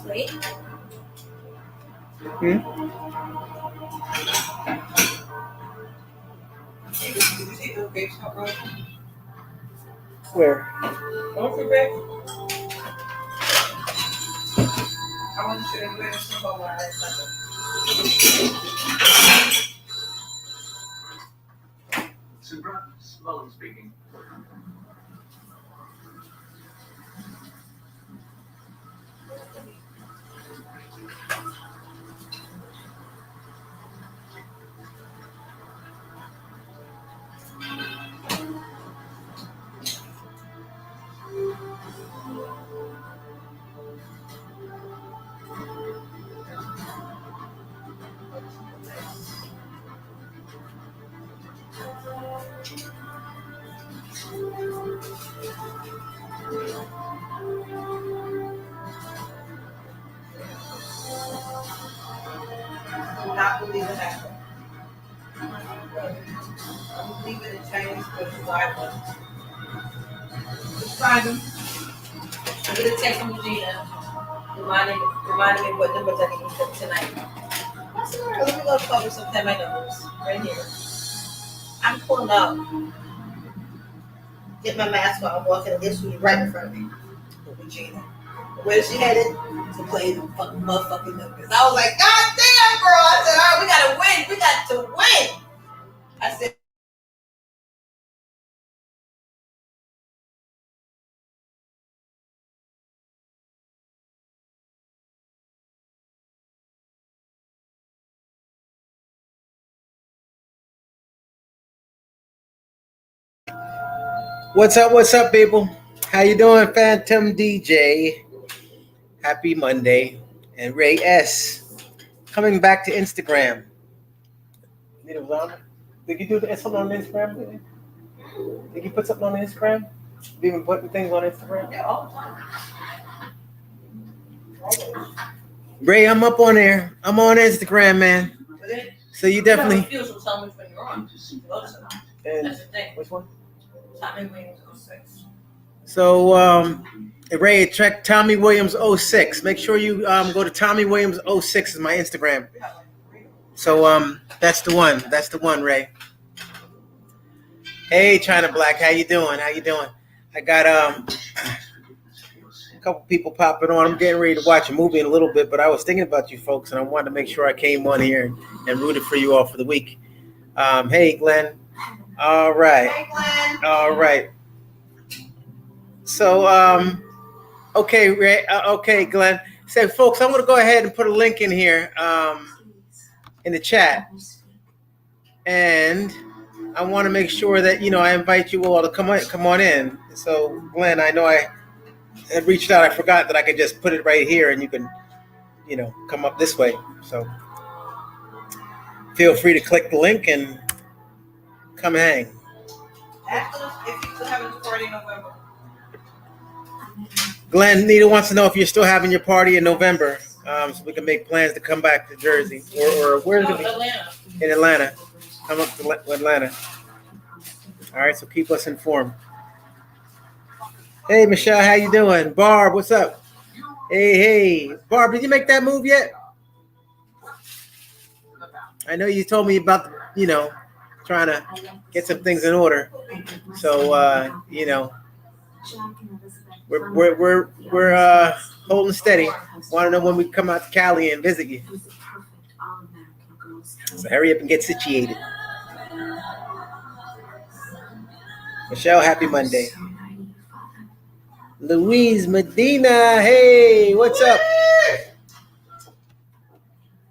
Wait. Hmm? Where? I want you to do it simple while I Super slowly speaking. do not believe it happened. I'm leaving in Chinese because I was. Just find them. I'm gonna text them to Gina, reminding me what numbers I need to put tonight. That's all right. Let me go cover some of my numbers right here. I'm pulling up. Get my mask while I'm walking, and guess who's right in front of me? Gina. Where is she headed? To play the fucking motherfucking numbers. I was like, God damn, girl. I said, all right, we gotta win. We got to win. I said, What's up? What's up, people? How you doing, Phantom DJ? Happy Monday. And Ray S. Coming back to Instagram. Did you do something on Instagram? Did you put something on Instagram? Have you been putting things on Instagram? yeah, all the time. Ray, I'm up on there. I'm on Instagram, man. So you definitely. Feels will tell me when you're on. And that's the thing. which one? Tommy Williams 06. So, Ray, check Tommy Williams 06. Make sure you go to Tommy Williams 06 is my Instagram. So, that's the one. That's the one, Ray. Hey, China Black, how you doing? How you doing? I got a couple people popping on. I'm getting ready to watch a movie in a little bit, but I was thinking about you folks, and I wanted to make sure I came on here and rooted for you all for the week. Hey, Glenn. All right. Hey, Glenn. All right. So, okay, Ray. Okay, Glenn. So, folks, I'm going to go ahead and put a link in here in the chat. And I want to make sure that, I invite you all to come on in. So, Glenn, I know I had reached out. I forgot that I could just put it right here and you can, come up this way. So, feel free to click the link and come hang. Ask us if you still having a party in November. Glenn, Nita wants to know if you're still having your party in November, so we can make plans to come back to Jersey or where's it? Atlanta. In Atlanta. Come up to Atlanta. All right, so keep us informed. Hey, Michelle, how you doing? Barb, what's up? Hey, Barb, did you make that move yet? I know you told me about, trying to get some things in order. So, we're holding steady. Want to know when we come out to Cali and visit you. So hurry up and get situated. Michelle, happy Monday. Louise Medina, hey, what's up?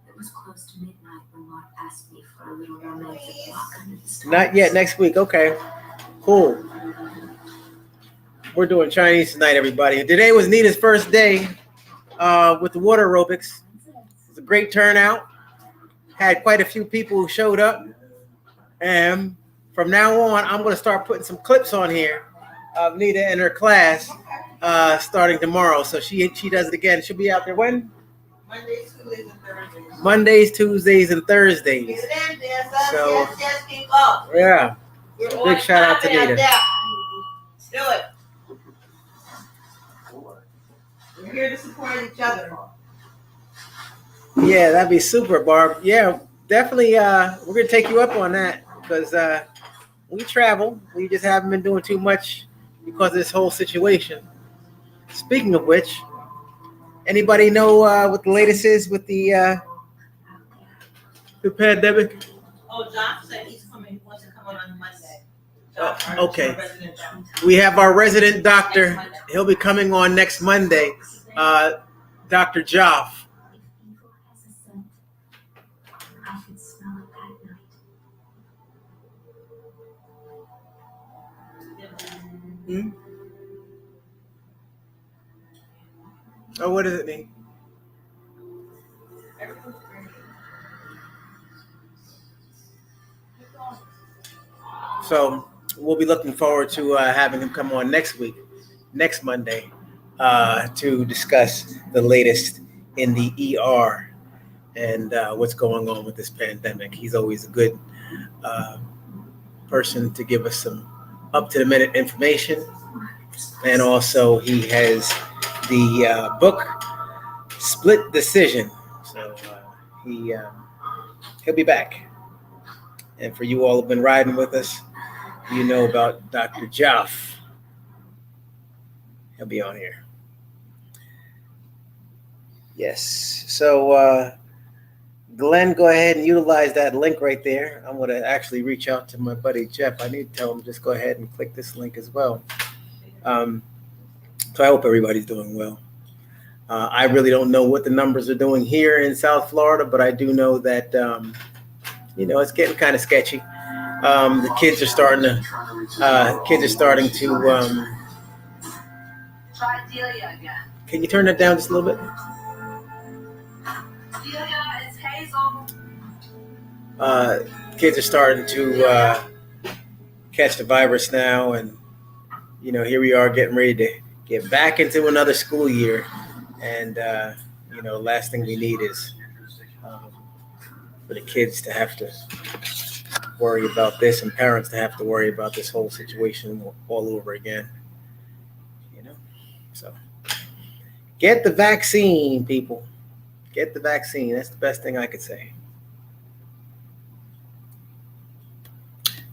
It was close to midnight when Mark asked me for a little romantic walk under the stars. Not yet, next week. Okay, cool. We're doing Chinese tonight, everybody. Today was Nita's first day with the water aerobics. It was a great turnout. Had quite a few people who showed up. And from now on, I'm going to start putting some clips on here of Nita and her class starting tomorrow. So she does it again. She'll be out there when? Mondays, Tuesdays, and Thursdays. Mondays, Tuesdays, and Thursdays. Yes, keep up. Yeah. We're So on big shout out to time, Nita. Adele. Let's do it. We're here to support each other. Yeah, that'd be super, Barb. Yeah, definitely. We're gonna take you up on that because we travel. We just haven't been doing too much because of this whole situation. Speaking of which, anybody know what the latest is with the pandemic? Oh, Josh said he's coming. He wants to come on Monday. Okay. We have our resident doctor. He'll be coming on next Monday. Dr. Joff. I could smell it that night. Oh, what does it mean? So we'll be looking forward to having him come on next Monday, to discuss the latest in the ER and what's going on with this pandemic. He's always a good person to give us some up-to-the-minute information. And also he has the book Split Decision. So he'll be back. And for you all who've been riding with us, you know about Dr. Joff. He'll be on here. Yes. So Glenn, go ahead and utilize that link right there. I'm going to actually reach out to my buddy Jeff. I need to tell him just go ahead and click this link as well. So I hope everybody's doing well. I really don't know what the numbers are doing here in South Florida, but I do know that, it's getting kind of sketchy. The kids are starting to Try Delia again. Can you turn that down just a little bit? Delia, it's Hazel. Kids are starting to catch the virus now, and here we are getting ready to get back into another school year, and last thing we need is for the kids to have to worry about this and parents to have to worry about this whole situation all over again. So get the vaccine, people. Get the vaccine. That's the best thing I could say.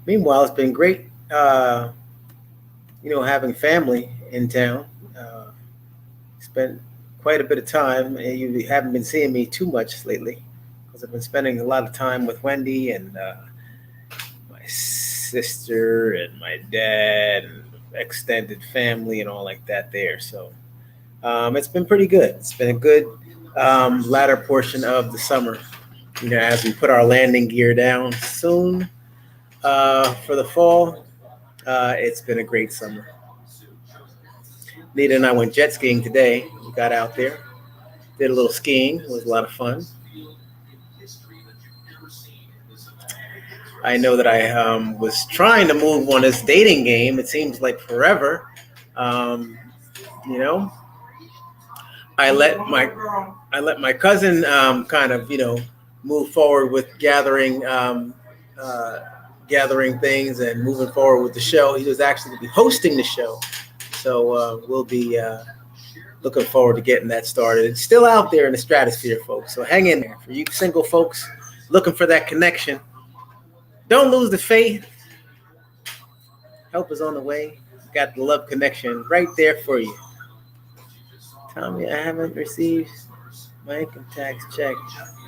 Meanwhile, it's been great, having family in town. Spent quite a bit of time. You haven't been seeing me too much lately because I've been spending a lot of time with Wendy and my sister and my dad and extended family and all like that there. So it's been pretty good. It's been a good latter portion of the summer, as we put our landing gear down soon for the fall. It's been a great summer. Nita and I went jet skiing today. We got out there, did a little skiing. It was a lot of fun. I know that I was trying to move on this dating game. It seems like forever. I let my cousin kind of move forward with gathering things and moving forward with the show. He was actually going to be hosting the show, so we'll be looking forward to getting that started. It's still out there in the stratosphere, folks. So hang in there for you single folks looking for that connection. Don't lose the faith. Help is on the way. Got the love connection right there for you. Tommy, I haven't received my income tax check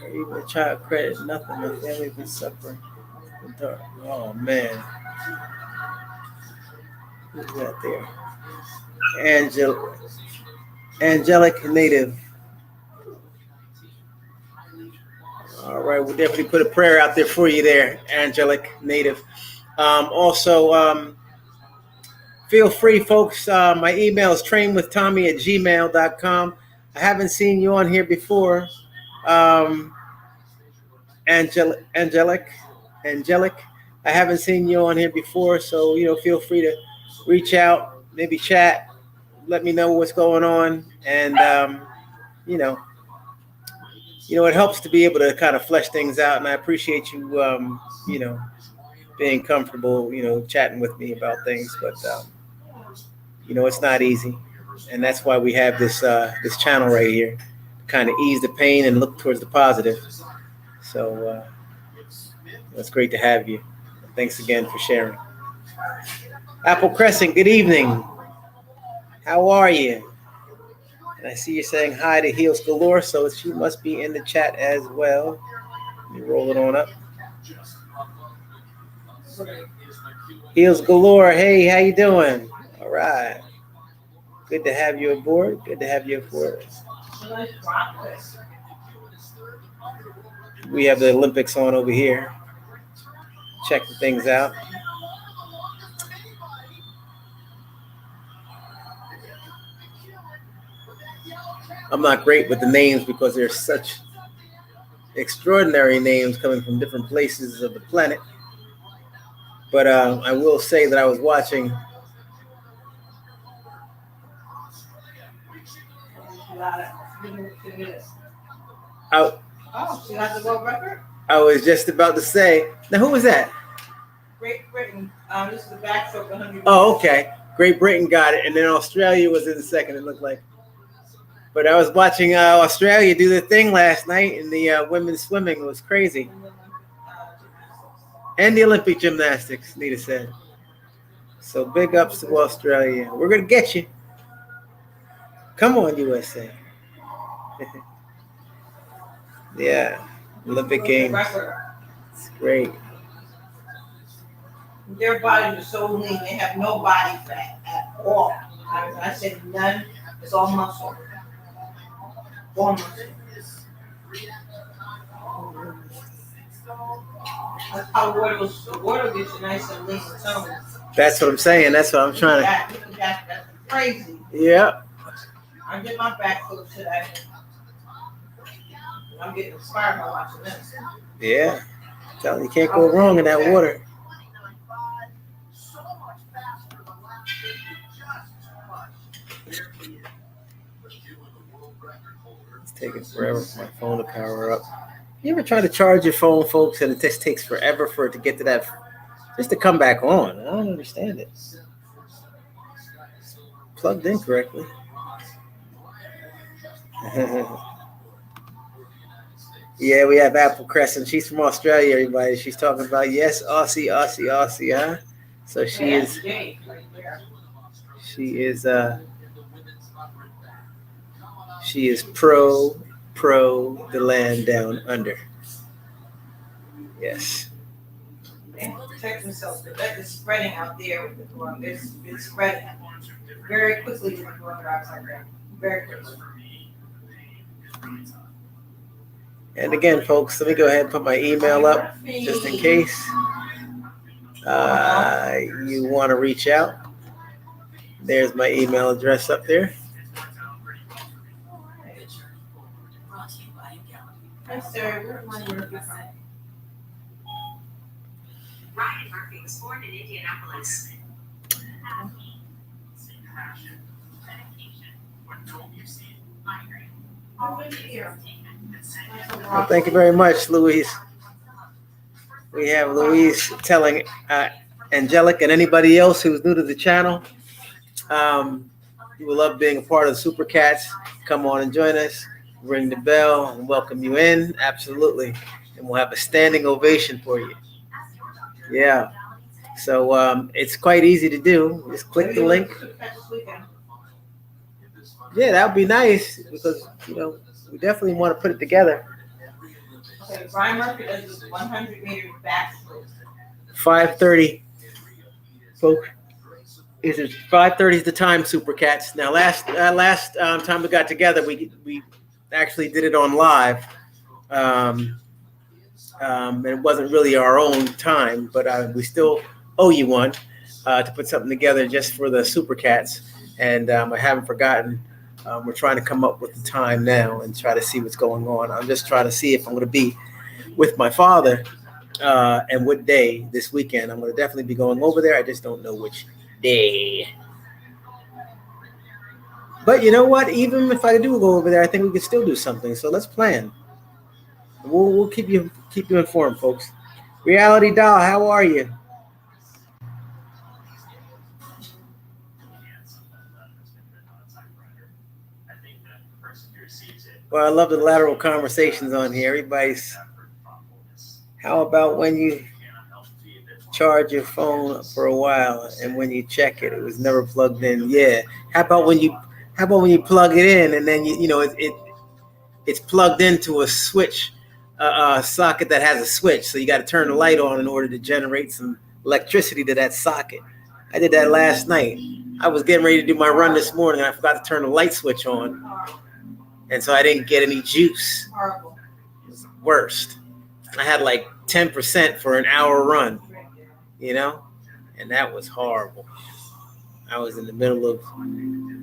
or even a child credit. Nothing. My family's been suffering. Oh man. Who's that there? Angelic Native. All right, we'll definitely put a prayer out there for you there, Angelic Native. Also, feel free, folks. My email is trainwithtommy@gmail.com. I haven't seen you on here before. Angelic. I haven't seen you on here before, so feel free to reach out, maybe chat, let me know what's going on, and it helps to be able to kind of flesh things out, and I appreciate you, being comfortable, chatting with me about things. But it's not easy, and that's why we have this channel right here, to kind of ease the pain and look towards the positive. So it's great to have you. Thanks again for sharing. Apple Crescent, good evening. How are you? And I see you're saying hi to Heels Galore, so she must be in the chat as well. Let me roll it on up. Heels Galore, hey, how you doing? All right. Good to have you aboard. Good to have you aboard. We have the Olympics on over here. Checking things out. I'm not great with the names because there's such extraordinary names coming from different places of the planet. But I will say that I was watching. She got the world record? I was just about to say. Now, who was that? Great Britain. This is the backstroke 100. Oh, okay. Great Britain got it, and then Australia was in the second. It looked like. But I was watching Australia do their thing last night in the women's swimming. It was crazy. And the Olympic gymnastics, Nita said. So big ups to Australia. We're going to get you. Come on, USA. Yeah. Olympic Games. It's great. Their bodies are so lean. They have no body fat at all. I said none. It's all muscle. All muscle. That's how water gets you nice and lean and toned. That's what I'm saying. That's what I'm trying to. That's crazy. Yeah. I did my back flip today. I'm getting inspired by watching this. Yeah. You can't go wrong in that water. It's taking forever for my phone to power up. You ever try to charge your phone, folks, and it just takes forever for it to get to that, just to come back on? I don't understand it. Plugged in correctly. Yeah, we have Apple Crescent. She's from Australia, everybody. She's talking about, yes, Aussie, huh? So she is pro the land down under. Yes. And protect themselves. The vet is spreading out there with the corona. It's spreading very quickly with the coronavirus. Very quickly. And again, folks, let me go ahead and put my email up just in case you want to reach out. There's my email address up there. Hi, sir. Where's my Murphy from? Ryan Murphy was born in Indianapolis. Well, thank you very much, Louise. We have Louise telling Angelic and anybody else who's new to the channel, you will love being a part of the Super Cats. Come on and join us. Ring the bell and welcome you in. Absolutely. And we'll have a standing ovation for you. Yeah. So it's quite easy to do. Just click the link. Yeah, that would be nice because, we definitely want to put it together. Okay, Brian Murphy does this 100-meter backstroke. 5:30, folks. Is it 5:30 is the time, Super Cats. Now, last time we got together, we actually did it on live. It wasn't really our own time, but we still owe you one to put something together just for the Super Cats. And I haven't forgotten. We're trying to come up with the time now and try to see what's going on. I'm just trying to see if I'm going to be with my father and what day this weekend. I'm going to definitely be going over there. I just don't know which day. But you know what? Even if I do go over there, I think we could still do something. So let's plan. We'll keep you informed, folks. Reality Doll, how are you? Well, I love the lateral conversations on here. Everybody's. How about when you charge your phone for a while and when you check it, it was never plugged in? Yeah. How about when you? How about when you plug it in and then it's plugged into a switch, socket that has a switch. So you got to turn the light on in order to generate some electricity to that socket. I did that last night. I was getting ready to do my run this morning and I forgot to turn the light switch on. And so I didn't get any juice. Horrible. It was the worst. I had like 10% for an hour run, and that was horrible. I was in the middle of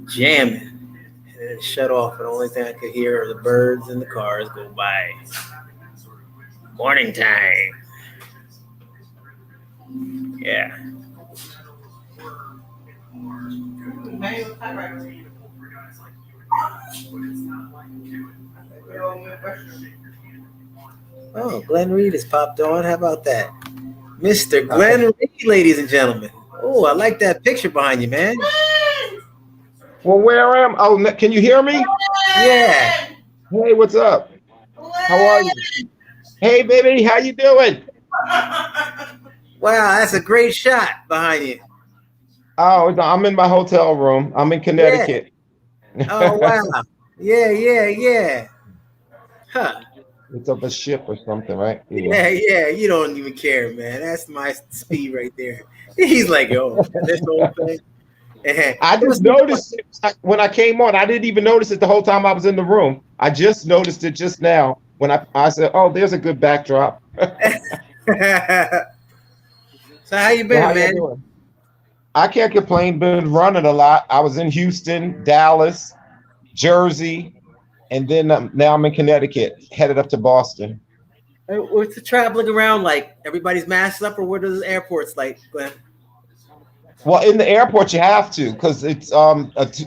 jamming and it shut off. And the only thing I could hear are the birds and the cars go by. Morning time. Yeah. Manual typewriter. Oh, Glenn Reed has popped on. How about that? Mr. Glenn Reed, ladies and gentlemen. Oh, I like that picture behind you, man. Well, where am? Oh, can you hear me? Yeah. Hey, what's up? How are you? Hey, baby, how you doing? Wow, that's a great shot behind you. Oh, I'm in my hotel room. I'm in Connecticut. Yeah. Oh, wow. Yeah. Huh. It's up a ship or something, right? Yeah. You don't even care, man. That's my speed right there. He's like, yo, this whole thing. I just noticed it when I came on. I didn't even notice it the whole time I was in the room. I just noticed it just now when I said, "Oh, there's a good backdrop." So how you been, man? Doing? I can't complain. Been running a lot. I was in Houston, Dallas, Jersey, and then now I'm in Connecticut, headed up to Boston. What's the traveling around like? Everybody's masked up, or what are the airports like, Glenn? Well, in the airport you have to, because it's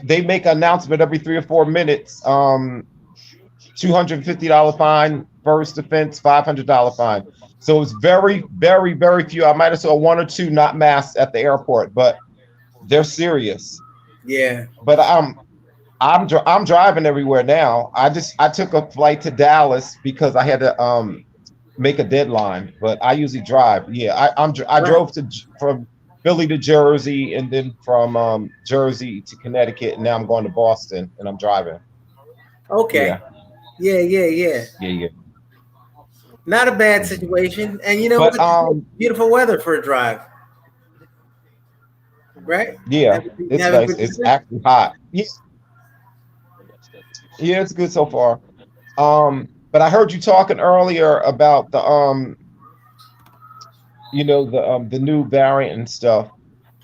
they make an announcement every 3 or 4 minutes. $250 fine, first offense, $500 fine. So it's very, very, very few. I might have saw 1 or 2 not masked at the airport, but they're serious. Yeah. But I'm driving everywhere now. I took a flight to Dallas because I had to make a deadline. But I usually drive. Yeah, I drove from Philly to Jersey and then from Jersey to Connecticut, and now I'm going to Boston and I'm driving. Okay. Yeah. Not a bad situation, and beautiful weather for a drive, right? Yeah, it's nice. It's actually hot. Yeah, it's good so far. But I heard you talking earlier about the the new variant and stuff.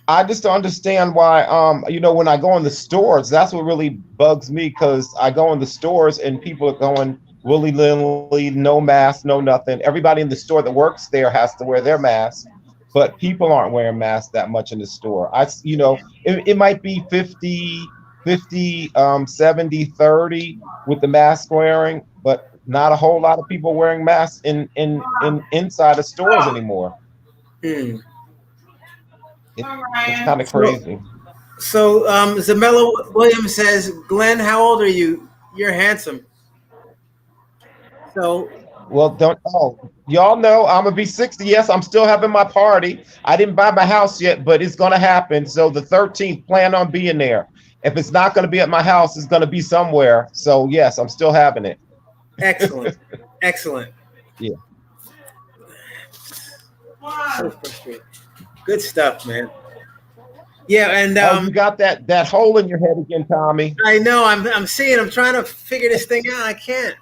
I just don't understand why when I go in the stores, that's what really bugs me, because I go in the stores and people are going willy-nilly, no mask, no nothing. Everybody in the store that works there has to wear their mask, but people aren't wearing masks that much in the store. It might be 50, 70, 30 with the mask wearing, but not a whole lot of people wearing masks in inside the stores anymore. It's kind of crazy. So Zamella Williams says, Glenn, how old are you? You're handsome. So, well, y'all know I'm gonna be 60. Yes, I'm still having my party. I didn't buy my house yet, but it's gonna happen. So the 13th, plan on being there. If it's not gonna be at my house, it's gonna be somewhere. So yes, I'm still having it. Excellent. Yeah. So frustrating. Good stuff, man. Yeah, and you got that hole in your head again, Tommy. I know. I'm seeing. I'm trying to figure this thing out. I can't.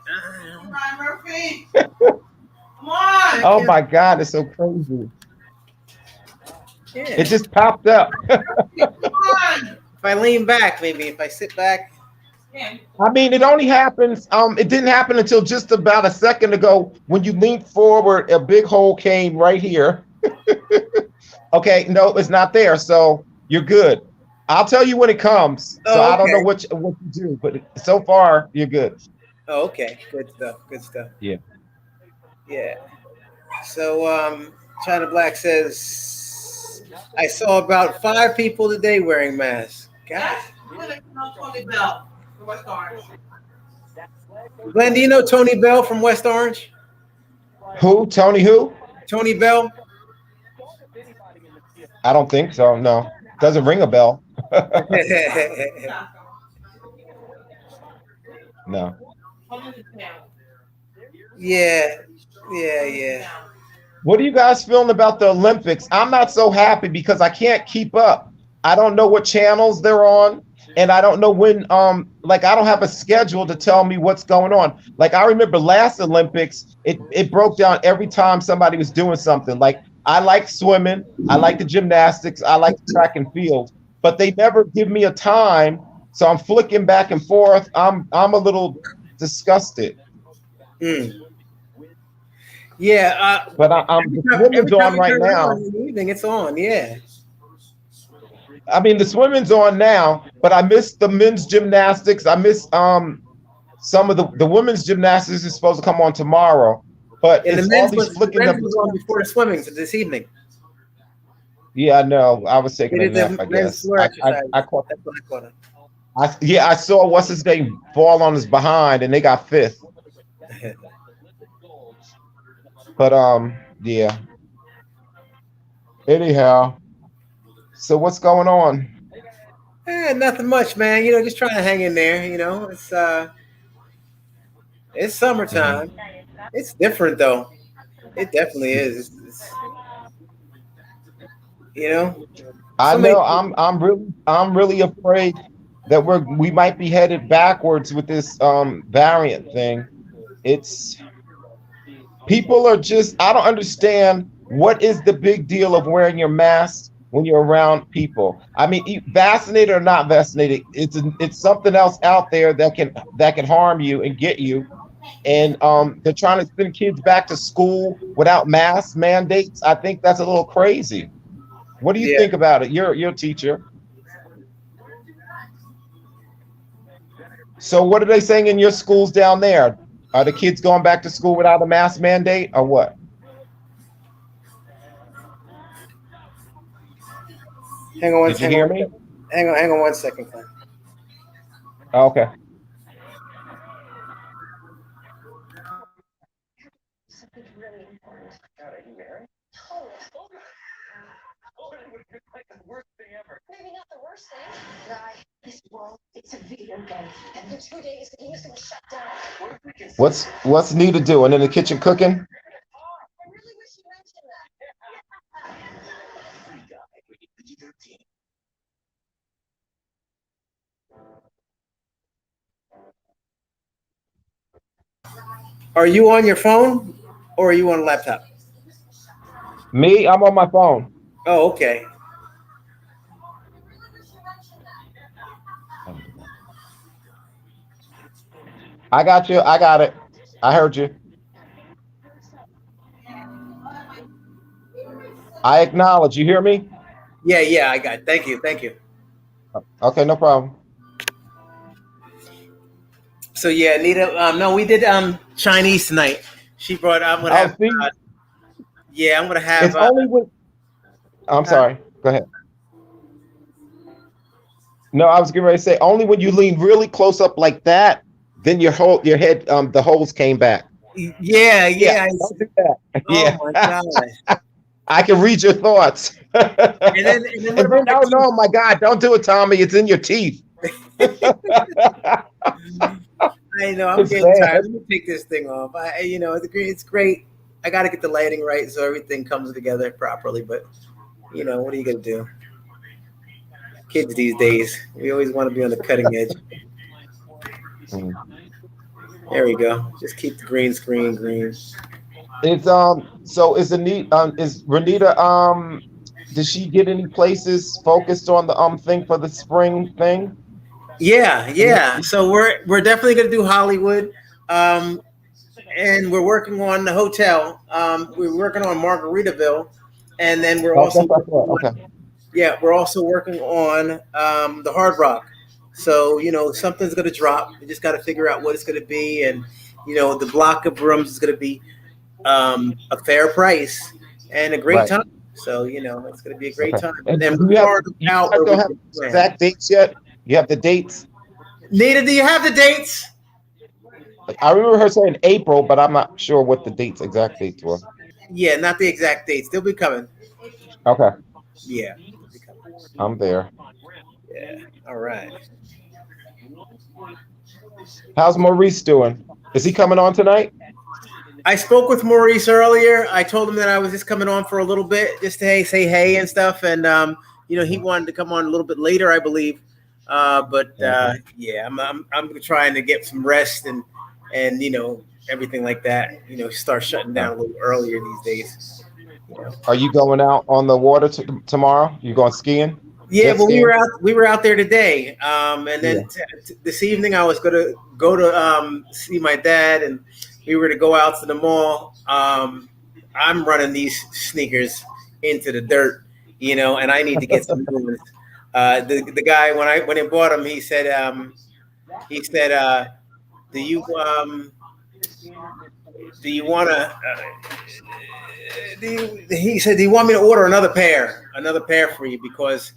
Come on, Murphy. Come on. Oh my God, it's so crazy. Yeah. It just popped up. Come on. If I lean back, maybe if I sit back. Yeah. I mean, it only happens. It didn't happen until just about a second ago. When you leaned forward, a big hole came right here. Okay, no, it's not there. So you're good. I'll tell you when it comes. So I don't know what you do, but so far you're good. Oh, okay. Good stuff. Yeah. So China Black says, I saw about 5 people today wearing masks. Gosh. Glenn, do you know Tony Bell from West Orange? Who? Tony who? Tony Bell? I don't think so. No. Doesn't ring a bell. No. Yeah, yeah. What are you guys feeling about the Olympics? I'm not so happy because I can't keep up. I don't know what channels they're on, and I don't know when like I don't have a schedule to tell me what's going on. Like I remember last Olympics, it broke down every time somebody was doing something. Like I like swimming, I like the gymnastics, I like the track and field, but they never give me a time. So I'm flicking back and forth. I'm a little disgusted. Mm. Yeah, But I'm the swimming's on right now. In the evening, it's on. Yeah. I mean, the swimming's on now, but I missed the men's gymnastics. I missed some of the women's gymnastics is supposed to come on tomorrow, but And it's the all men's these flicking was the on before the swimming this evening. Yeah, I know. I was taking They a did nap, the I men's guess. floor exercise. I caught. That's what I caught it. I saw what's his name fall on his behind, and they got fifth. But yeah. Anyhow, so what's going on? Nothing much, man. You know, just trying to hang in there. You know, it's summertime. It's different though. It definitely is. You know. I know. I'm really afraid that we might be headed backwards with this variant thing. It's people are just. I don't understand what is the big deal of wearing your mask when you're around people. I mean, vaccinated or not vaccinated, it's something else out there that can harm you and get you. And they're trying to send kids back to school without mask mandates. I think that's a little crazy. What do you think about it? You're a teacher. So what are they saying in your schools down there? Are the kids going back to school without a mask mandate or what? Hang on. Did you hear me? Hang on 1 second, Glenn. Oh, okay. Maybe not the worst thing. Guy, this world, it's a video game. And for 2 days, the game is going to shut down. What's Nita doing in the kitchen cooking? I really wish you mentioned that. Are you on your phone or are you on a laptop? Me, I'm on my phone. Oh, okay. I got you. I got it. I heard you. I acknowledge. You hear me? Yeah, I got it. Thank you. Okay, no problem. So yeah, Anita. No, we did Chinese tonight. She brought. I'm gonna have. I'm gonna have. It's only with. I'm sorry. Go ahead. No, I was getting ready to say only when you lean really close up like that, then your head, the holes came back. Yeah. Don't do that. Oh my gosh. I can read your thoughts. And then oh my God, don't do it, Tommy. It's in your teeth. I know. I'm getting tired. Let me take this thing off. It's great. I got to get the lighting right so everything comes together properly. But what are you gonna do? Kids these days, we always want to be on the cutting edge. There we go. Just keep the green screen green. It's So is Renita did she get any places focused on the thing for the spring thing? Yeah. So we're definitely gonna do Hollywood, and we're working on the hotel. We're working on Margaritaville, and then we're also we're also working on the Hard Rock. So something's gonna drop. We just got to figure out what it's gonna be, and the block of rooms is gonna be a fair price and a great time. So it's gonna be a great time. And then you don't have exact dates yet. You have the dates. Nita, do you have the dates? I remember her saying April, but I'm not sure what the exact dates were. Yeah, not the exact dates. They'll be coming. Okay, Yeah. They'll be coming. I'm there. Yeah. All right. How's Maurice doing? Is he coming on tonight? I spoke with Maurice earlier. I told him that I was just coming on for a little bit, just to say hey and stuff. And he wanted to come on a little bit later, I believe. Yeah, I'm trying to get some rest and everything like that. Start shutting down a little earlier these days. Are you going out on the water tomorrow? You going skiing? Yeah, Jet well, skiing? we were out there today, and then this evening I was gonna go to see my dad, and we were to go out to the mall. I'm running these sneakers into the dirt, and I need to get some new ones. The guy when I bought them, he said, do you do you want to? He said, do you want me to order another pair for you, because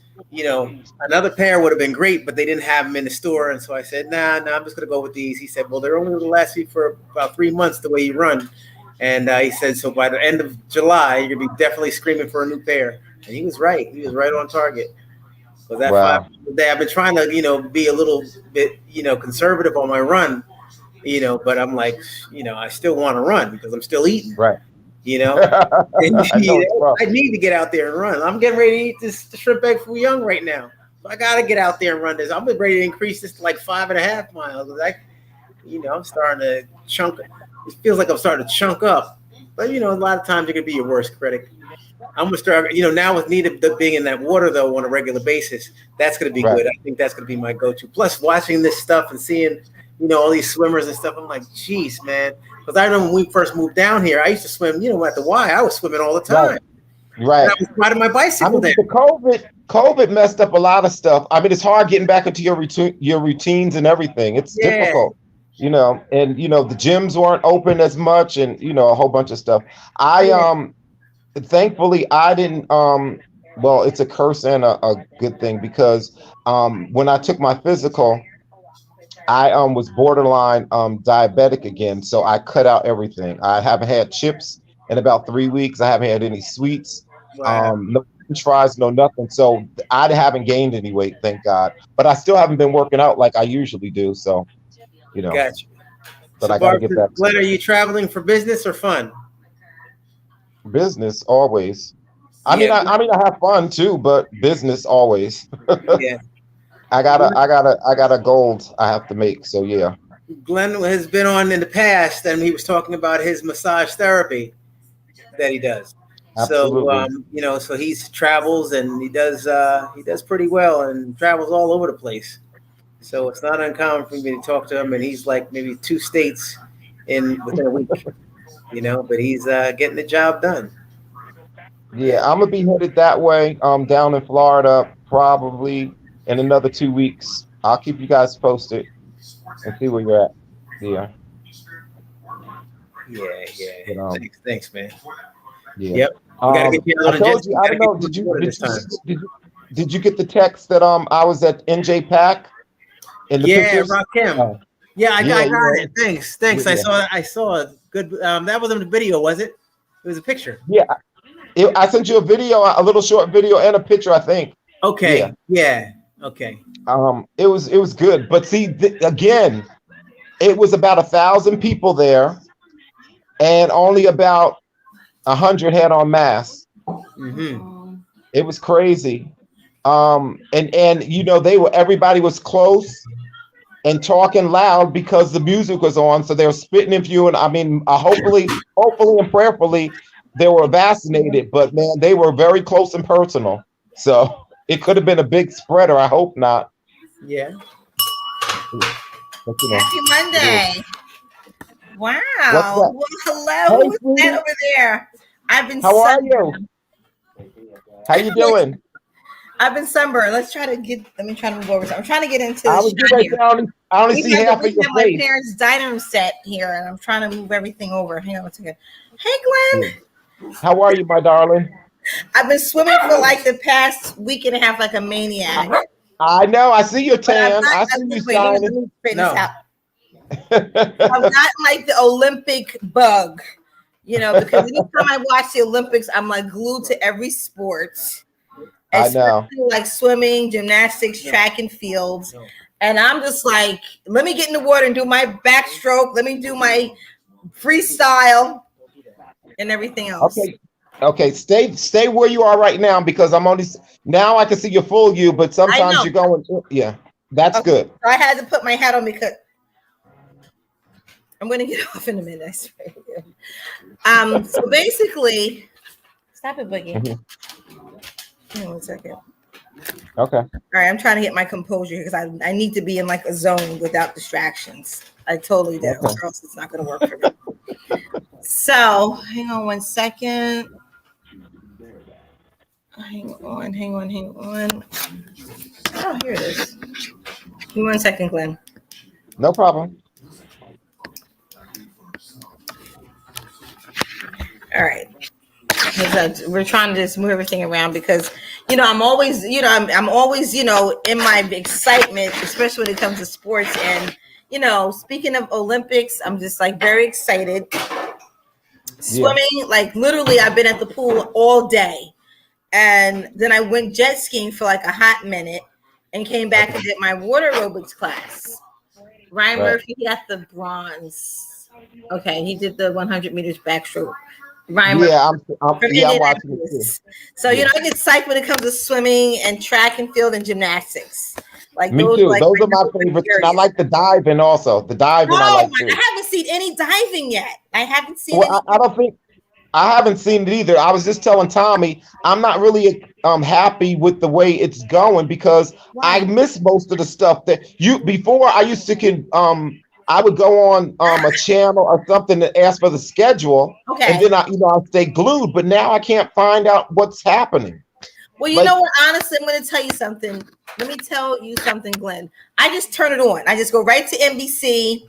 another pair would have been great, but they didn't have them in the store. And so I said, nah, I'm just gonna go with these. He said, well, they're only going to last you for about 3 months the way you run. And he said, so by the end of July, you're gonna be definitely screaming for a new pair. And he was right. He was right on target. So that Wow. 5 a day, I've been trying to, be a little bit, conservative on my run, but I'm like, I still want to run because I'm still eating. Right. And, I know it's rough. I need to get out there and run. I'm getting ready to eat this shrimp egg foo young right now. So I got to get out there and run this. I'm ready to increase this to like 5.5 miles. I'm starting to chunk. It feels like I'm starting to chunk up. But, a lot of times you're going to be your worst critic. I'm going to start, now with Nita being in that water, though, on a regular basis, that's going to be good. I think that's going to be my go-to. Plus, watching this stuff and seeing, all these swimmers and stuff, I'm like, geez, man. Because I remember when we first moved down here, I used to swim, at the Y. I was swimming all the time. Right. And I was riding my bicycle there. The COVID messed up a lot of stuff. I mean, it's hard getting back into your routines and everything. It's difficult, and the gyms weren't open as much, and a whole bunch of stuff. Thankfully I didn't. Well, it's a curse and a good thing, because when I took my physical, I was borderline diabetic again, so I cut out everything. I haven't had chips in about 3 weeks. I haven't had any sweets, no French fries, no nothing. So I haven't gained any weight, thank God. But I still haven't been working out like I usually do. So, Gotcha. But So I got to get back. Glenn, are you traveling for business or fun? Business always. I mean, I have fun too, but business always. Yeah. I got a goal I have to make. So yeah. Glenn has been on in the past, and he was talking about his massage therapy that he does. Absolutely. So so he travels, and he does pretty well, and travels all over the place. So it's not uncommon for me to talk to him, and he's like maybe 2 states within a week. But he's getting the job done. Yeah, I'm gonna be headed that way. Down in Florida, probably in another 2 weeks. I'll keep you guys posted and see where you're at. Yeah. Yeah. Thanks, man. Yeah. Yep. We gotta get you I told you. I don't know. Did you get the text that I was at NJ Pack? In the pictures? Rakim. Yeah, I got it. Thanks. Yeah. I saw a good. That wasn't a video, was it? It was a picture. Yeah. I sent you a video, a little short video, and a picture, I think. Okay. Yeah. Okay. It was good, but see, again, it was about 1,000 people there, and only about 100 had on masks. Mm-hmm. It was crazy. And everybody was close and talking loud because the music was on, so they were spitting in you. And I mean, hopefully and prayerfully, they were vaccinated, but man, they were very close and personal. So it could have been a big spreader. I hope not. Yeah. Happy Monday. Wow. Well, hello. Hey, Who's that over there? How are you? How you doing? I've been sunburned. Let me try to move over. I'm trying to get into I only see half of your my face. parents' dining room set here, and I'm trying to move everything over. Hang on a second. Hey, Glenn. How are you, my darling? I've been swimming for like the past week and a half like a maniac. I know. I see your tan. I see you shining. No. I'm not like the Olympic bug, because anytime I watch the Olympics, I'm like glued to every sport, I know. especially like swimming, gymnastics, track and field. And I'm just like, let me get in the water and do my backstroke. Let me do my freestyle and everything else. Okay. Okay. Stay where you are right now because I'm only now I can see your full you, but I sometimes know. you're going. Yeah, that's Okay. good. So I had to put my hat on because I'm going to get off in a minute. I swear. So basically, stop it, Boogie. Mhm. Hang on 1 second. Okay. All right, I'm trying to get my composure because I need to be in like a zone without distractions. I totally do, Okay. or else it's not going to work for me. So, hang on 1 second. Hang on. Oh, here it is. Give me 1 second, Glenn. No problem. All right. We're trying to just move everything around because I'm always I'm always in my excitement, especially when it comes to sports. And speaking of Olympics, I'm just like very excited. Yeah. Swimming, like literally, I've been at the pool all day, and then I went jet skiing for like a hot minute, and came back and did my water aerobics class. Ryan Right. Murphy got the bronze. Okay, he did the 100 meters backstroke. Ryan Murphy Yeah. from Yeah. I'm watching it too. Indianapolis. So Yeah. I get psyched when it comes to swimming and track and field and gymnastics. Like Me those, too. like Those my are my number one favorites. And I areas. like the diving also. The diving I Oh like my! too. I haven't seen any diving yet. I haven't seen Well, any. I don't think I haven't seen it either. I was just telling Tommy I'm not really happy with the way it's going because I Why? miss most of the stuff that you before I used to I would go on a channel or something to ask for the schedule and Okay. then I stay glued, but now I can't find out what's happening. Well, you Like know what? Honestly, I'm going to tell you something. Let me tell you something, Glenn. I just turn it on. I just go right to NBC,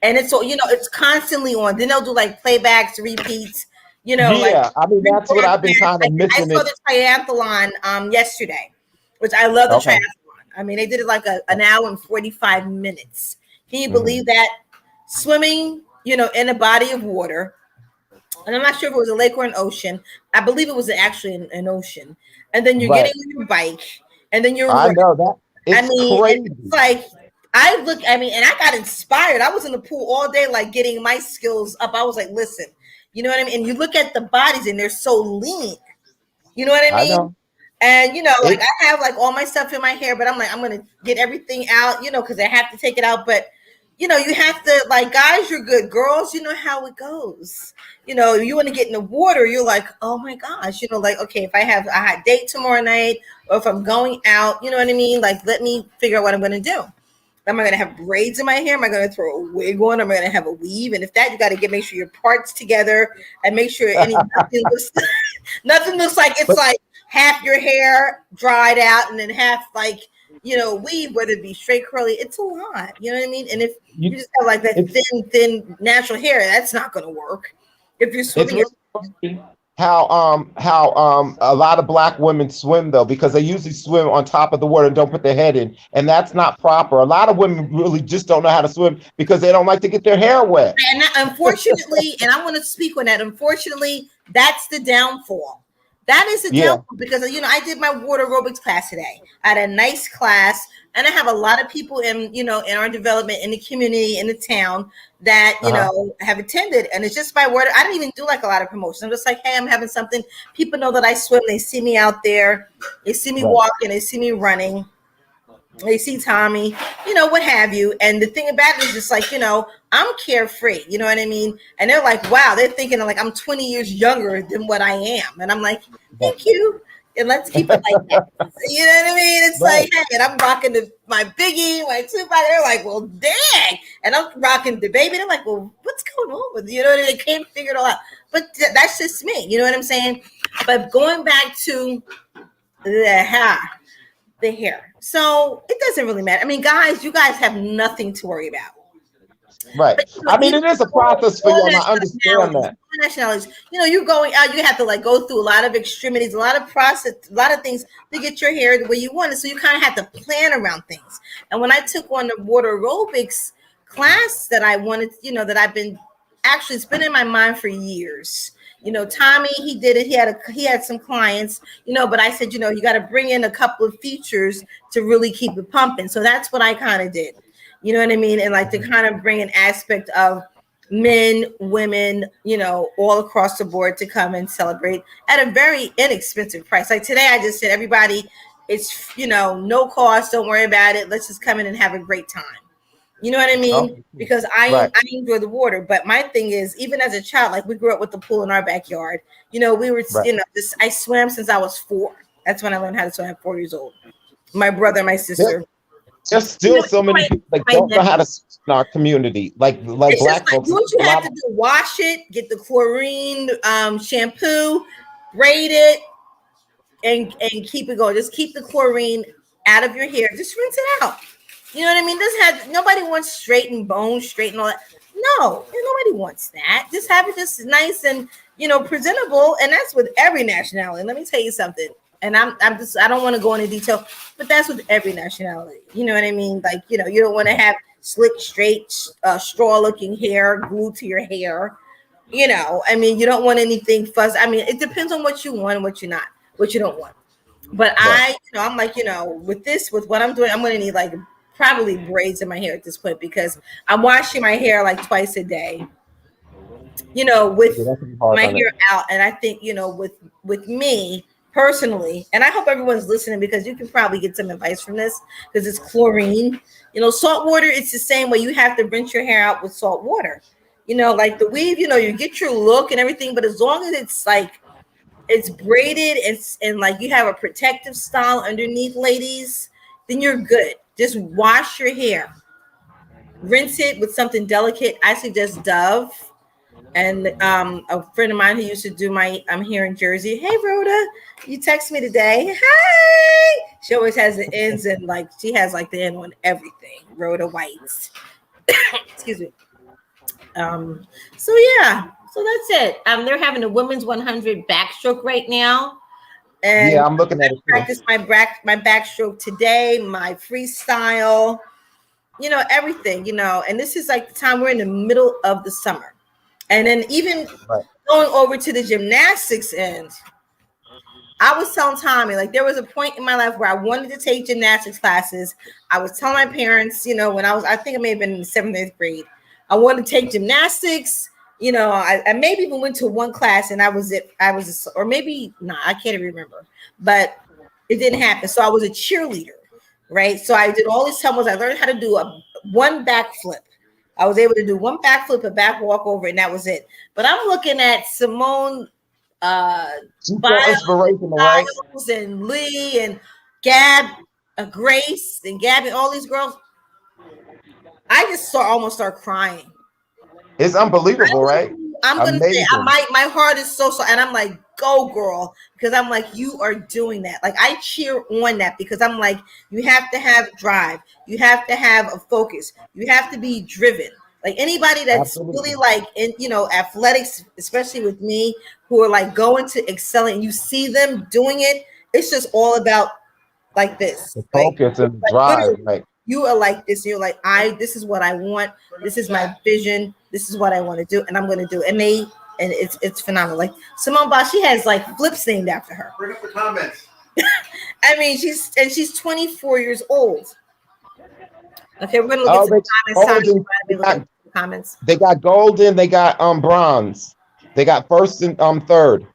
and it's all it's constantly on. Then they'll do like playbacks, repeats. Like yeah, I mean that's what I've been kind of like I missing saw it. the triathlon yesterday, which I love the Okay. triathlon. I mean, they did it like an hour and 45 minutes. Can you Hmm. believe that? Swimming, in a body of water, and I'm not sure if it was a lake or an ocean. I believe it was actually an ocean. And then you're Right. getting on your bike, and then you're I running. know that I it's mean, crazy. it's like and I got inspired. I was in the pool all day, like getting my skills up. I was like, listen, you know what I mean? And you look at the bodies, and they're so lean. You know what I I mean? know And like it. I have like all my stuff in my hair, but I'm like, I'm gonna get everything out, because I have to take it out. But you have to, like, guys, you're good. Girls, you know how it goes. You want to get in the water, you're like, oh my gosh, like, okay, if I have a hot date tomorrow night, or if I'm going out, you know what I mean? Like, let me figure out what I'm gonna do. Am I going to have braids in my hair? Am I going to throw a wig on? Am I going to have a weave? And if that, you got to make sure your parts together and make sure nothing looks like it's But like half your hair dried out and then half like weave, whether it be straight curly. It's a lot, you know what I mean? And if you you, just have like that it's thin natural hair, that's not going to work. If you're it's swimming, really funny how a lot of black women swim though because they usually swim on top of the water and don't put their head in, and that's not proper. A lot of women really just don't know how to swim because they don't like to get their hair wet. and unfortunately, and I want to speak on that. Unfortunately, that's the downfall. That is the Yeah. downfall because I did my water aerobics class today. I had a nice class, and I have a lot of people in our development in the community in the town that Uh-huh. have attended, and it's just my word. I don't even do like a lot of promotions. I'm just like, hey, I'm having something. People know that I swim. They see me out there. They see me Right. walking. They see me running. They see Tommy, what have you. And the thing about it is just like, I'm carefree, you know what I mean? And they're like, wow, they're thinking like I'm 20 years younger than what I am. And I'm like, Right. thank you. And let's keep it like that. You know what I mean? It's Right. like, hey, and I'm rocking my Biggie, my Tupac. They're like, well, dang. And I'm rocking the baby. They're like, well, what's going on with you? You know what I mean? They can't figure it all out. But that's just me. You know what I'm saying? But going back to the hair. So it doesn't really matter. I mean, guys, you guys have nothing to worry about. Right. But I mean, even it is a process for you, and I understand nationalities, that. you're going out, you have to like go through a lot of extremities, a lot of process, a lot of things to get your hair the way you want it. So you kind of have to plan around things. And when I took on the water aerobics class that I wanted, that I've been actually, it's been in my mind for years. Tommy, he did it. He had some clients, but I said, you got to bring in a couple of features to really keep it pumping. So that's what I kind of did. You know what I mean? And like to kind of bring an aspect of men, women, all across the board to come and celebrate at a very inexpensive price. Like today, I just said, everybody, it's, no cost. Don't worry about it. Let's just come in and have a great time. You know what I mean? Because I enjoy the water. But my thing is, even as a child, like we grew up with the pool in our backyard. We were, I swam since I was 4. That's when I learned how to swim at 4 years old. My brother, my sister. There's still so many people that don't know how to swim in our community, like black folks. What you have to do: wash it, get the chlorine shampoo, braid it, and keep it going. Just keep the chlorine out of your hair. Just rinse it out. You know what I mean? Nobody wants straightened bones, straighten all that. No, nobody wants that. Just have it just nice and presentable, and that's with every nationality. And let me tell you something. And I don't want to go into detail, but that's with every nationality. You know what I mean? Like, you don't want to have slick, straight, straw-looking hair glued to your hair. I mean, you don't want anything fuzz. I mean, it depends on what you want and what you don't want. But I'm like, with what I'm doing, I'm going to need like probably braids in my hair at this point because I'm washing my hair like twice a day. With my hair out, and I think with me personally, and I hope everyone's listening because you can probably get some advice from this because it's chlorine. Salt water, it's the same way. You have to rinse your hair out with salt water. Like the weave, you get your look and everything, but as long as it's like it's braided and like you have a protective style underneath, ladies, then you're good. Just wash your hair, rinse it with something delicate. I suggest Dove. And a friend of mine who used to do I'm here in Jersey. Hey, Rhoda, you text me today. Hi. She always has the ends and like she has like the end on everything. Rhoda Whites. Excuse me. So yeah, so that's it. They're having a women's 100 backstroke right now. And yeah, I'm looking at it. Practice my backstroke today, my freestyle, everything, and this is like the time we're in the middle of the summer. And then even going over to the gymnastics end, I was telling Tommy, like there was a point in my life where I wanted to take gymnastics classes. I was telling my parents, when I think I may have been in the 7th, 8th grade, I wanted to take gymnastics. I maybe even went to one class and or maybe not, I can't even remember, but it didn't happen. So I was a cheerleader, right? So I did all these tumbles. I learned how to do one backflip. I was able to do one backflip, a back walkover, and that was it. But I'm looking at Simone Biles and Lee and Gab, Grace and Gabby, all these girls. I just almost start crying. It's unbelievable, right? I'm gonna say my heart is so, and I'm like, go girl, because I'm like, you are doing that. Like I cheer on that because I'm like, you have to have drive, you have to have a focus, you have to be driven. Like anybody that's really like in athletics, especially with me, who are like going to excel and you see them doing it, it's just all about like this. The focus and drive, right? You are like this. You're like, this is what I want. This is my vision. This is what I want to do, and I'm going to do. And it's phenomenal. Like Simone Biles, she has like flips named after her. Bring up the comments. I mean, she's 24 years old. Okay, we're going to look at some comments. They got golden. They got bronze. They got first and third.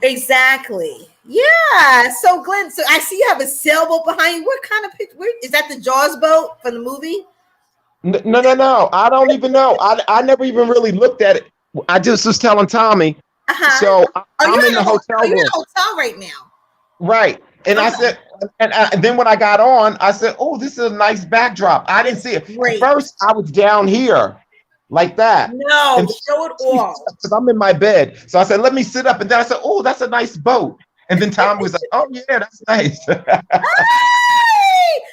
Exactly. Yeah. So Glenn, so I see you have a sailboat behind you. What kind of picture? Is that the Jaws boat from the movie? No. I don't even know. I never even really looked at it. I just was telling Tommy. So I'm in the hotel room. You're in a hotel right now. Right. And I said, and then when I got on, I said, oh, this is a nice backdrop. I didn't see it. Great. At first, I was down here like that. No, and show it all. Because I'm in my bed. So I said, let me sit up. And then I said, oh, that's a nice boat. And then Tom was like, oh, yeah, that's nice.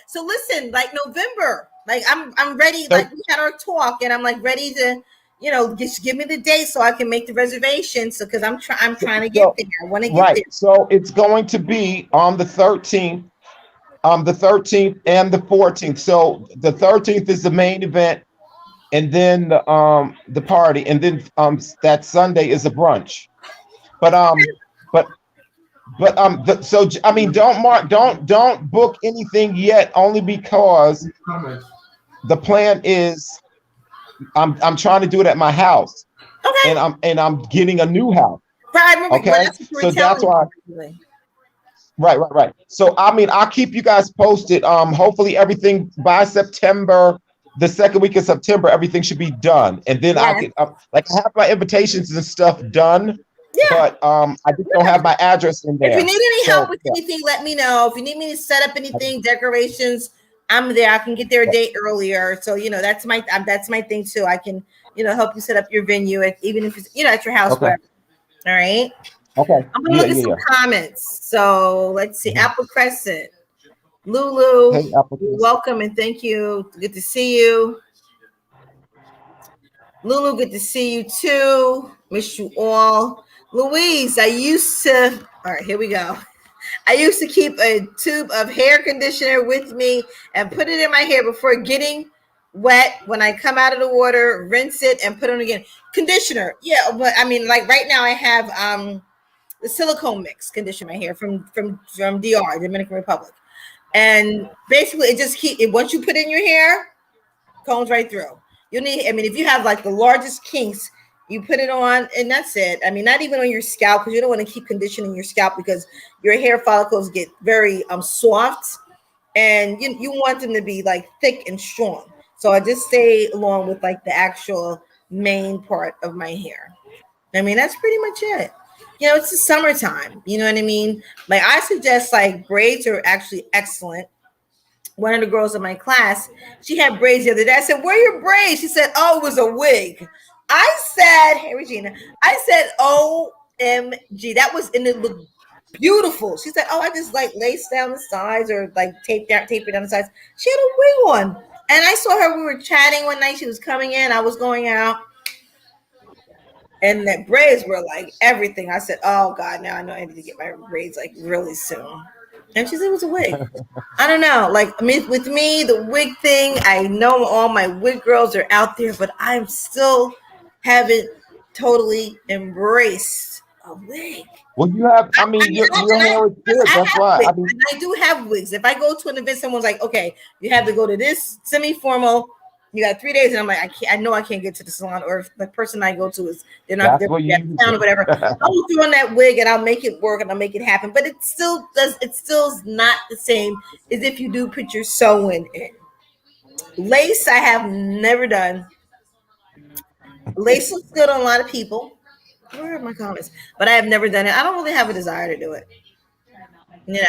So listen, like November, like I'm ready. Like we had our talk and I'm like ready to, just give me the date so I can make the reservation. So, cause I'm trying to get there. I want to get there. So it's going to be on the 13th, and the 14th. So the 13th is the main event. and then the party, and then that Sunday is a brunch. But but I mean, don't book anything yet, only because the plan is I'm trying to do it at my house, Okay. and I'm getting a new house. Right, I remember. Okay, Well, that's what you so were that's telling why. me. Right. So I mean, I'll keep you guys posted. Hopefully everything by September, the second week of September, everything should be done, and then I'll Yeah. get like I have my invitations and stuff done, Yeah. but I just don't have my address in If you there. need any So help with yeah. anything, let me know. If you need me to set up anything, decorations, I'm there. I can get there a day earlier. So that's my thing too. I can help you set up your venue, even if it's at your house, Okay. wherever. All right. Okay. I'm gonna look at some comments. So let's see. Apple Crescent, Lulu, Hey, Apple. you're welcome and thank you. Good to see you. Lulu, good to see you too. Miss you all. Louise, all right, here we go. I used to keep a tube of hair conditioner with me and put it in my hair before getting wet. When I come out of the water, rinse it and put it on again. Conditioner. Yeah, but I mean, like right now I have the silicone mix conditioner in my hair from DR, Dominican Republic. And basically it just once you put in your hair, combs right through. If you have like the largest kinks, you put it on and that's it. I mean, not even on your scalp, because you don't want to keep conditioning your scalp because your hair follicles get very soft, and you want them to be like thick and strong. So I just stay along with like the actual main part of my hair. I mean, that's pretty much it. It's the summertime. You know what I mean? Like I suggest like braids are actually excellent. One of the girls in my class, she had braids the other day. I said, "Where are your braids?" She said, "Oh, it was a wig." I said, "Hey, Regina," I said, "OMG, that was and it looked beautiful." She said, "Oh, I just like laced down the sides or like tape it down the sides." She had a wig on, and I saw her. We were chatting one night. She was coming in. I was going out, and the braids were like everything. I said, "Oh God, now I know I need to get my braids like really soon." And she said it was a wig. I don't know. Like with me, the wig thing, I know all my wig girls are out there, but I'm still haven't totally embraced a wig. Well, you have. I mean, your hair is good. That's why. I mean, And I do have wigs. If I go to an event, someone's like, "Okay, you have to go to this semi-formal. You got 3 days," and I'm like, I know I can't get to the salon, or if the person I go to is they're not that's what you town or whatever. I'll throw on that wig and I'll make it work and I'll make it happen. But it still does. It still is not the same as if you do put your sewing in. Lace, I have never done. Lace looks good on a lot of people. Where are my comments? But I have never done it. I don't really have a desire to do it.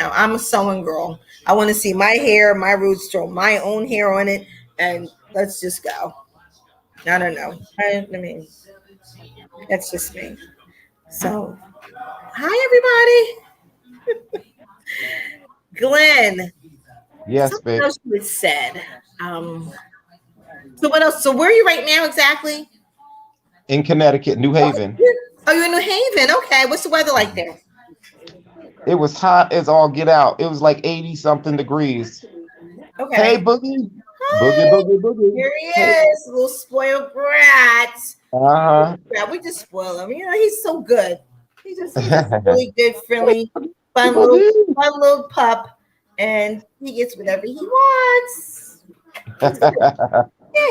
I'm a sewing girl. I want to see my hair, my roots, throw my own hair on it, and let's just go. I don't know. I mean, that's just me. So, hi everybody. Glenn. yes, Something babe. else you had said. So what else? So where are you right now exactly? In Connecticut, New Haven. Oh, you're in New Haven. Okay. What's the weather like there? It was hot as all get out. It was like 80 something degrees. Okay. Hey, Boogie. Hi. Boogie. Here he is, little spoiled brat. Uh-huh. Yeah, we just spoil him. He's so good. He's just really good, friendly, fun little pup, and he gets whatever he wants. Yeah,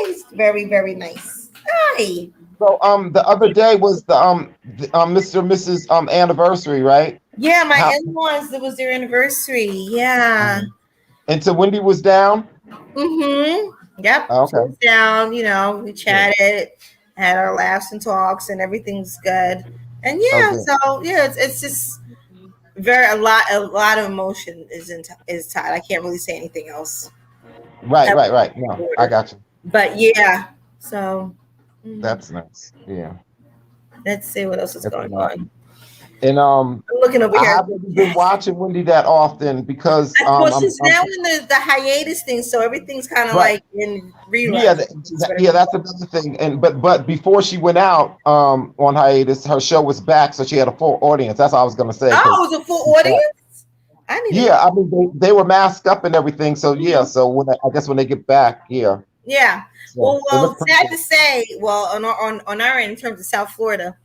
he's very, very nice. Hi. So the other day was the Mr. and Mrs. Anniversary, right? Yeah, my in-laws, it was their anniversary. Yeah. And so Wendy was down? Mm-hmm. Yep. Okay. She was down, we chatted, had our laughs and talks, and everything's good. And it's just a lot of emotion is tied. I can't really say anything else. Right. No, I got you. But yeah, so that's nice. Yeah. Let's see what else is going on. And I'm looking over I here. haven't been watching Wendy that often because she's now in the hiatus thing, so everything's kind of like in rerun. Yeah, that's another thing. And but before she went out on hiatus, her show was back, so she had a full audience. That's all I was gonna say. Oh, it was a full audience? I mean they were masked up and everything. So yeah, so I guess when they get back, yeah. Yeah. So they Well, look pretty sad good. to say, well, on our end, in terms of South Florida,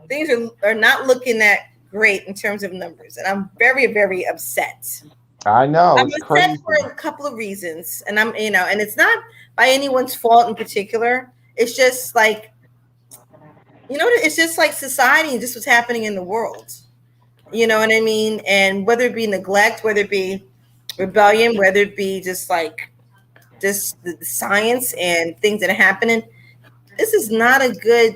things are not looking that great in terms of numbers, and I'm very, very upset. I know I'm it's upset crazy. for a couple of reasons, and and it's not by anyone's fault in particular. It's just like, it's just like society and just what's happening in the world. You know what I mean? And whether it be neglect, whether it be rebellion, whether it be just like just the science and things that are happening, this is not a good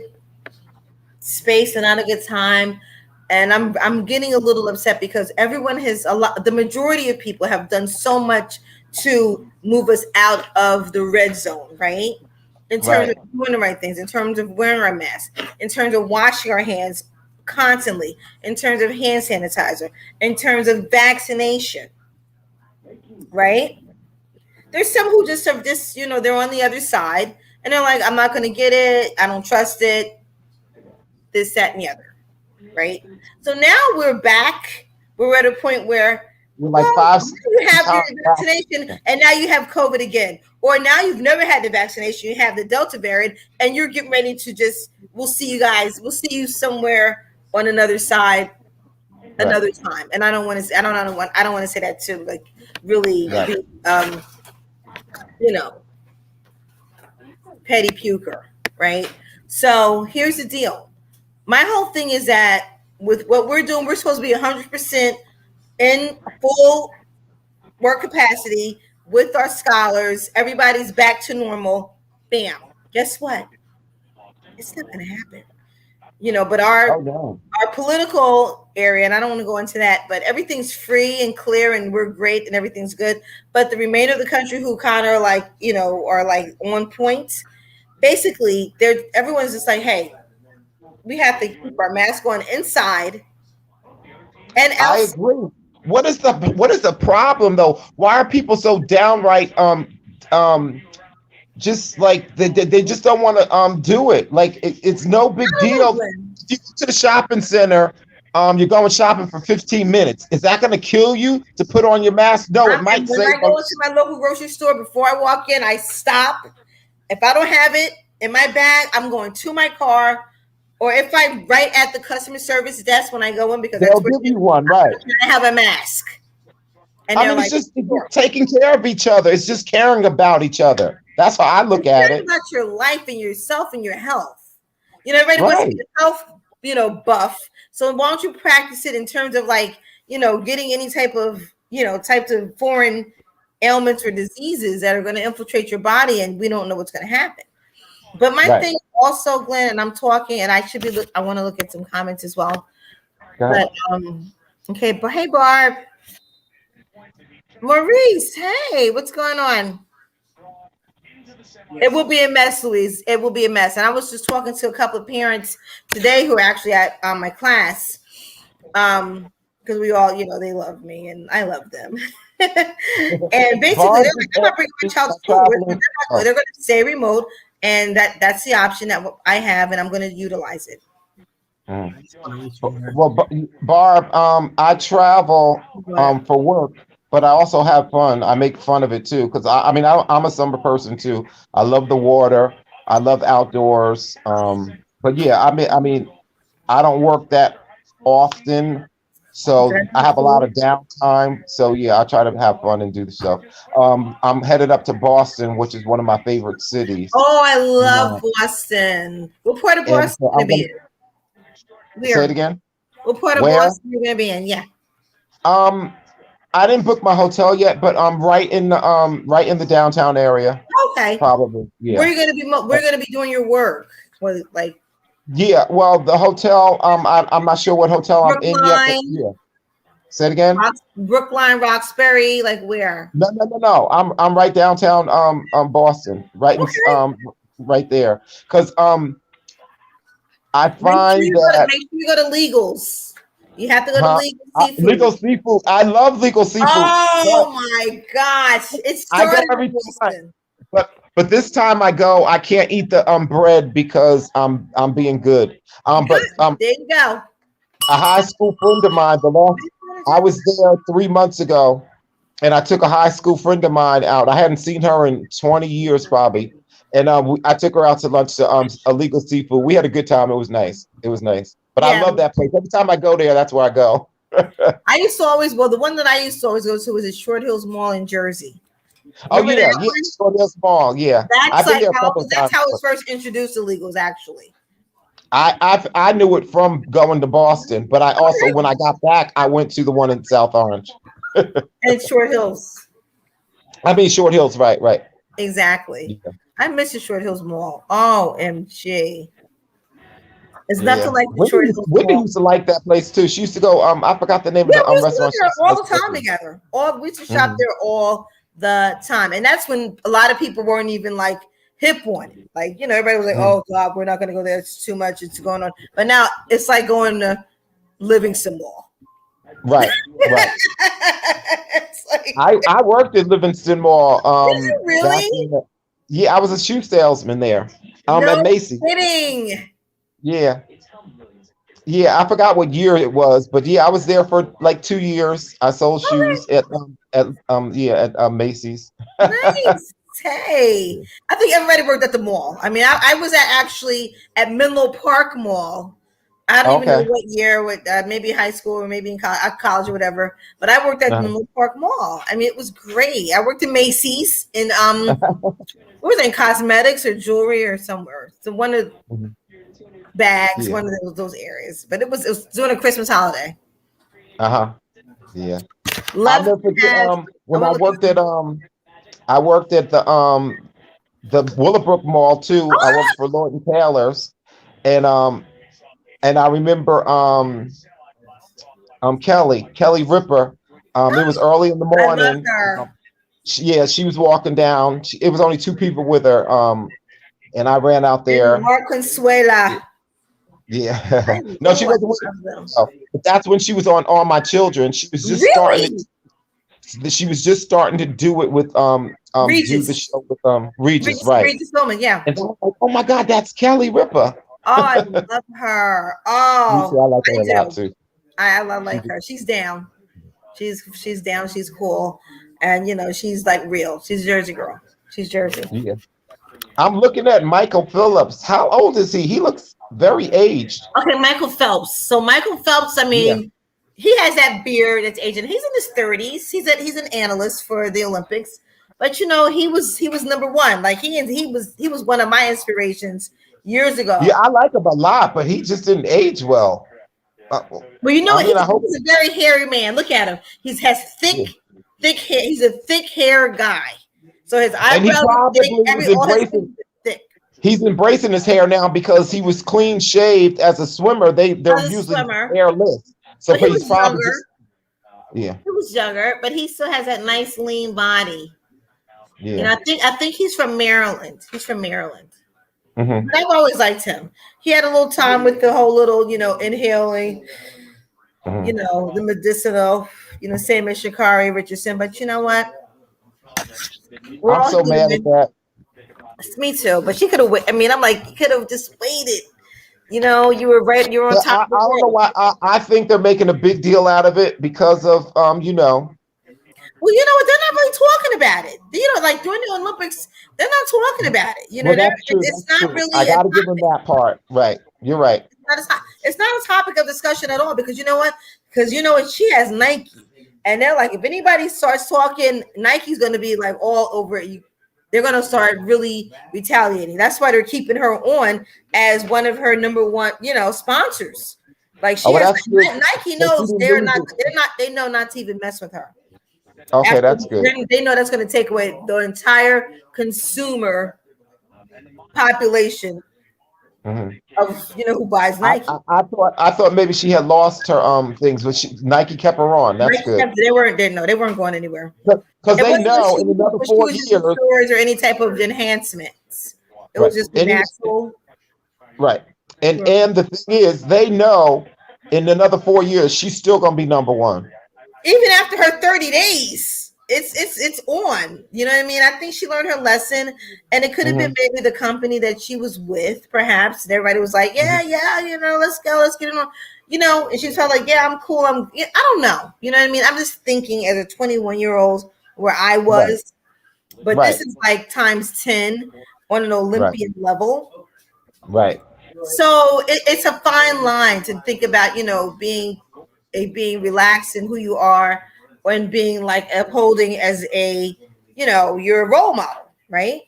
space and not a good time. And I'm getting a little upset because everyone has the majority of people have done so much to move us out of the red zone, right? In terms Right. of doing the right things, in terms of wearing our mask, in terms of washing our hands constantly, in terms of hand sanitizer, in terms of vaccination, right? There's some who just have this, they're on the other side and they're like, I'm not going to get it. I don't trust it. This, that, and the other, right? So now we're back. We're at a point where, We're well, like five, you have your 6 times vaccination and now you have COVID again. Or now you've never had the vaccination, you have the Delta variant, and you're getting ready to we'll see you guys. We'll see you somewhere on another side another time. And I don't want to, I don't want to say that to like really Right. be, petty puker, right? So here's the deal. My whole thing is that with what we're doing, we're supposed to be 100% in full work capacity with our scholars. Everybody's back to normal. Bam. Guess what? It's not going to happen. But Oh no. our political area, and I don't want to go into that, but everything's free and clear and we're great and everything's good. But the remainder of the country who kind of like, are like on point, basically everyone's just like, hey, we have to keep our mask on inside and I outside. agree. What is the problem though? Why are people so downright just like they just don't want to do it? Like it's no big deal. You go to the shopping center, you're going shopping for 15 minutes. Is that going to kill you to put on your mask? No, it might When save. I go into my local grocery store, before I walk in, I stop. If I don't have it in my bag, I'm going to my car. Or if I'm right at the customer service desk when I go in, because They'll that's where give you one, right? I have a mask. And I they're mean, like, it's sure. taking care of each other. It's just caring about each other. That's how I look at it. About your life and yourself and your health. Everybody wants to Right. be a health, buff. So why don't you practice it in terms of like, getting any type of, types of foreign ailments or diseases that are going to infiltrate your body, and we don't know what's going to happen. But my Right. thing also, Glenn, and I'm talking, and I want to look at some comments as well. Go ahead. But okay, but hey, Barb, Maurice, hey, what's going on? It will be a mess, Louise. It will be a mess. And I was just talking to a couple of parents today who are actually at my class, because we all, they love me and I love them. And basically, they're like, I'm not bringing my child to school. They're going to stay remote, and that's the option that I have, and I'm going to utilize it. Well, Barb, I travel for work, but I also have fun. I make fun of it too, because I'm a summer person too. I love the water. I love outdoors. But yeah, I mean, I don't work that often, so I have a lot of downtime. So yeah, I try to have fun and do the stuff. I'm headed up to Boston, which is one of my favorite cities. Oh, I love Boston. What part of Boston are you going to be in? Say it again. What part of Boston are you going to be in? Yeah. I didn't book my hotel yet, but I'm right in the downtown area. Okay. Probably. Yeah. Where are you going to be? We're going to be doing your work. Like. Yeah. Well, the hotel. I'm not sure what hotel I'm in yet. Yeah. Say it again. Brookline, Roxbury, like where? No. I'm right downtown. Boston. Right. Okay. Right there. Because I find that. Make sure you go to Legals. You have to go to Legal Seafood. Legal Seafood. I love Legal Seafood. Oh my gosh! It's started every time. But this time I go, I can't eat the bread because I'm being good. But there you go. A high school friend of mine, I was there 3 months ago, and I took a high school friend of mine out. I hadn't seen her in 20 years probably. And I took her out to lunch to Illegal Seafood. We had a good time. It was nice. It was nice. But I Yeah. love that place. Every time I go there, that's where I go. I used to always, well, the one that I used to always go to was at Short Hills Mall in Jersey. Oh Remember yeah, that yeah. one? So there's mall. Yeah, That's I've been like there a how, couple of that's times. how it was first introduced to illegals, actually. I knew it from going to Boston, but I also when I got back, I went to the one in South Orange. And Short Hills. I mean Short Hills, right, right. Exactly. Yeah. I miss the Short Hills Mall. OMG. It's Yeah. nothing like the Short Hills Wendy Mall. used to like that place too. She used to go. I forgot the name Yeah, of we the used to go restaurant. there She all used the to time go to. together. We used to shop Mhm. there all the time. And that's when a lot of people weren't even like hip on it. Like, you know, everybody was like, Mhm. oh God, we're not gonna go there. It's too much, it's going on. But now it's like going to Livingston Mall. Right, right. It's like, I worked at Livingston Mall. did you Back really? in yeah, I was a shoe salesman there. No At Macy's. kidding. Yeah, yeah. I forgot what year it was, but yeah, I was there for like 2 years. I sold shoes at Macy's. Nice. Hey, I think everybody worked at the mall. I mean, I was actually at Menlo Park Mall. I don't even know Okay. what year, with maybe high school or maybe in college or whatever. But I worked at Uh-huh. Menlo Park Mall. I mean, it was great. I worked in Macy's in what was it, in cosmetics or jewelry or somewhere. So one of Mhm. bags, Yeah. one of those areas. But it was during a Christmas holiday. Uh-huh. Yeah. I'll Love never forget that. when I'm I gonna look worked at the Willowbrook Mall too. I worked for Lord and Taylor's, and I remember Kelly Ripper. It was early in the I love morning. her. She was walking down. It was only two people with her. And I ran out there. And Mar Consuela. Yeah. No, she wasn't with love them. herself. But that's when she was on All My Children. She was just Really? starting to do it with do the Regis. show with Regis, right? Regis Philbin, yeah. And I was like, oh my God, that's Kelly Ripper. Oh, I love her. Me Oh, too. I like her I a lot do. too. I like her. She's down. She's down. She's cool, and you know she's like real. She's Jersey girl. She's Jersey. Yeah. I'm looking at Michael Phillips. How old is he? He looks very aged. Okay, Michael Phelps. So Michael Phelps, I mean, he has that beard that's aging. He's in his 30s. He's an analyst for the Olympics. But you know, he was number one. Like he was one of my inspirations years ago. Yeah, I like him a lot, but he just didn't age well. Well, you know, I hope he's a very hairy man. Look at him. He has thick hair. He's a thick hair guy. So his and he eyebrows are probably thick. was embracing. He's embracing his hair now because he was clean shaved as a swimmer. They're usually hairless. So but he he's was probably younger. just, yeah. He was younger, but he still has that nice lean body. Yeah. And I think he's from Maryland. He's from Maryland. Mm-hmm. I've always liked him. He had a little time with the whole little, you know, inhaling, Mm-hmm. you know, the medicinal, you know, same as Sha'Carri Richardson. But you know what? We're I'm all so mad at human. that. Me too. But she could have. I mean, I'm like, you could have just waited. You know, you were right. You were on top. I don't know why. I think they're making a big deal out of it because of you know. Well, you know what? They're not really talking about it. You know, like during the Olympics, they're not talking about it. You know, Well, that's true. it's That's not true. really. I got to give them that part. Right. You're right. It's not a topic of discussion at all because you know what? Because you know what? She has Nike, and they're like, if anybody starts talking, Nike's going to be like all over it. They're going to start really retaliating. That's why they're keeping her on as one of her number one, you know, sponsors. Like she has, Nike knows they know not to even mess with her. Okay, that's good. They know that's going to take away the entire consumer population of, you know, who buys Nike. I thought maybe she had lost her things, but Nike kept her on. That's Nike good. They weren't going anywhere. Because they know in another 4 years stores or any type of enhancements. It was just natural. Right. And the thing is, they know in another 4 years she's still gonna be number one. Even after her 30 days, it's on. You know what I mean? I think she learned her lesson, and it could have been maybe the company that she was with, perhaps. And everybody was like, yeah, you know, let's go, let's get it on. And she felt like, yeah, I'm cool. I don't know. You know what I mean? I'm just thinking as a 21-year-old where I was, but this Right. is like times 10 on an Right. Olympian level. Right. So it's a fine line to think about, being relaxed in who you are and being like upholding as you're a role model, right?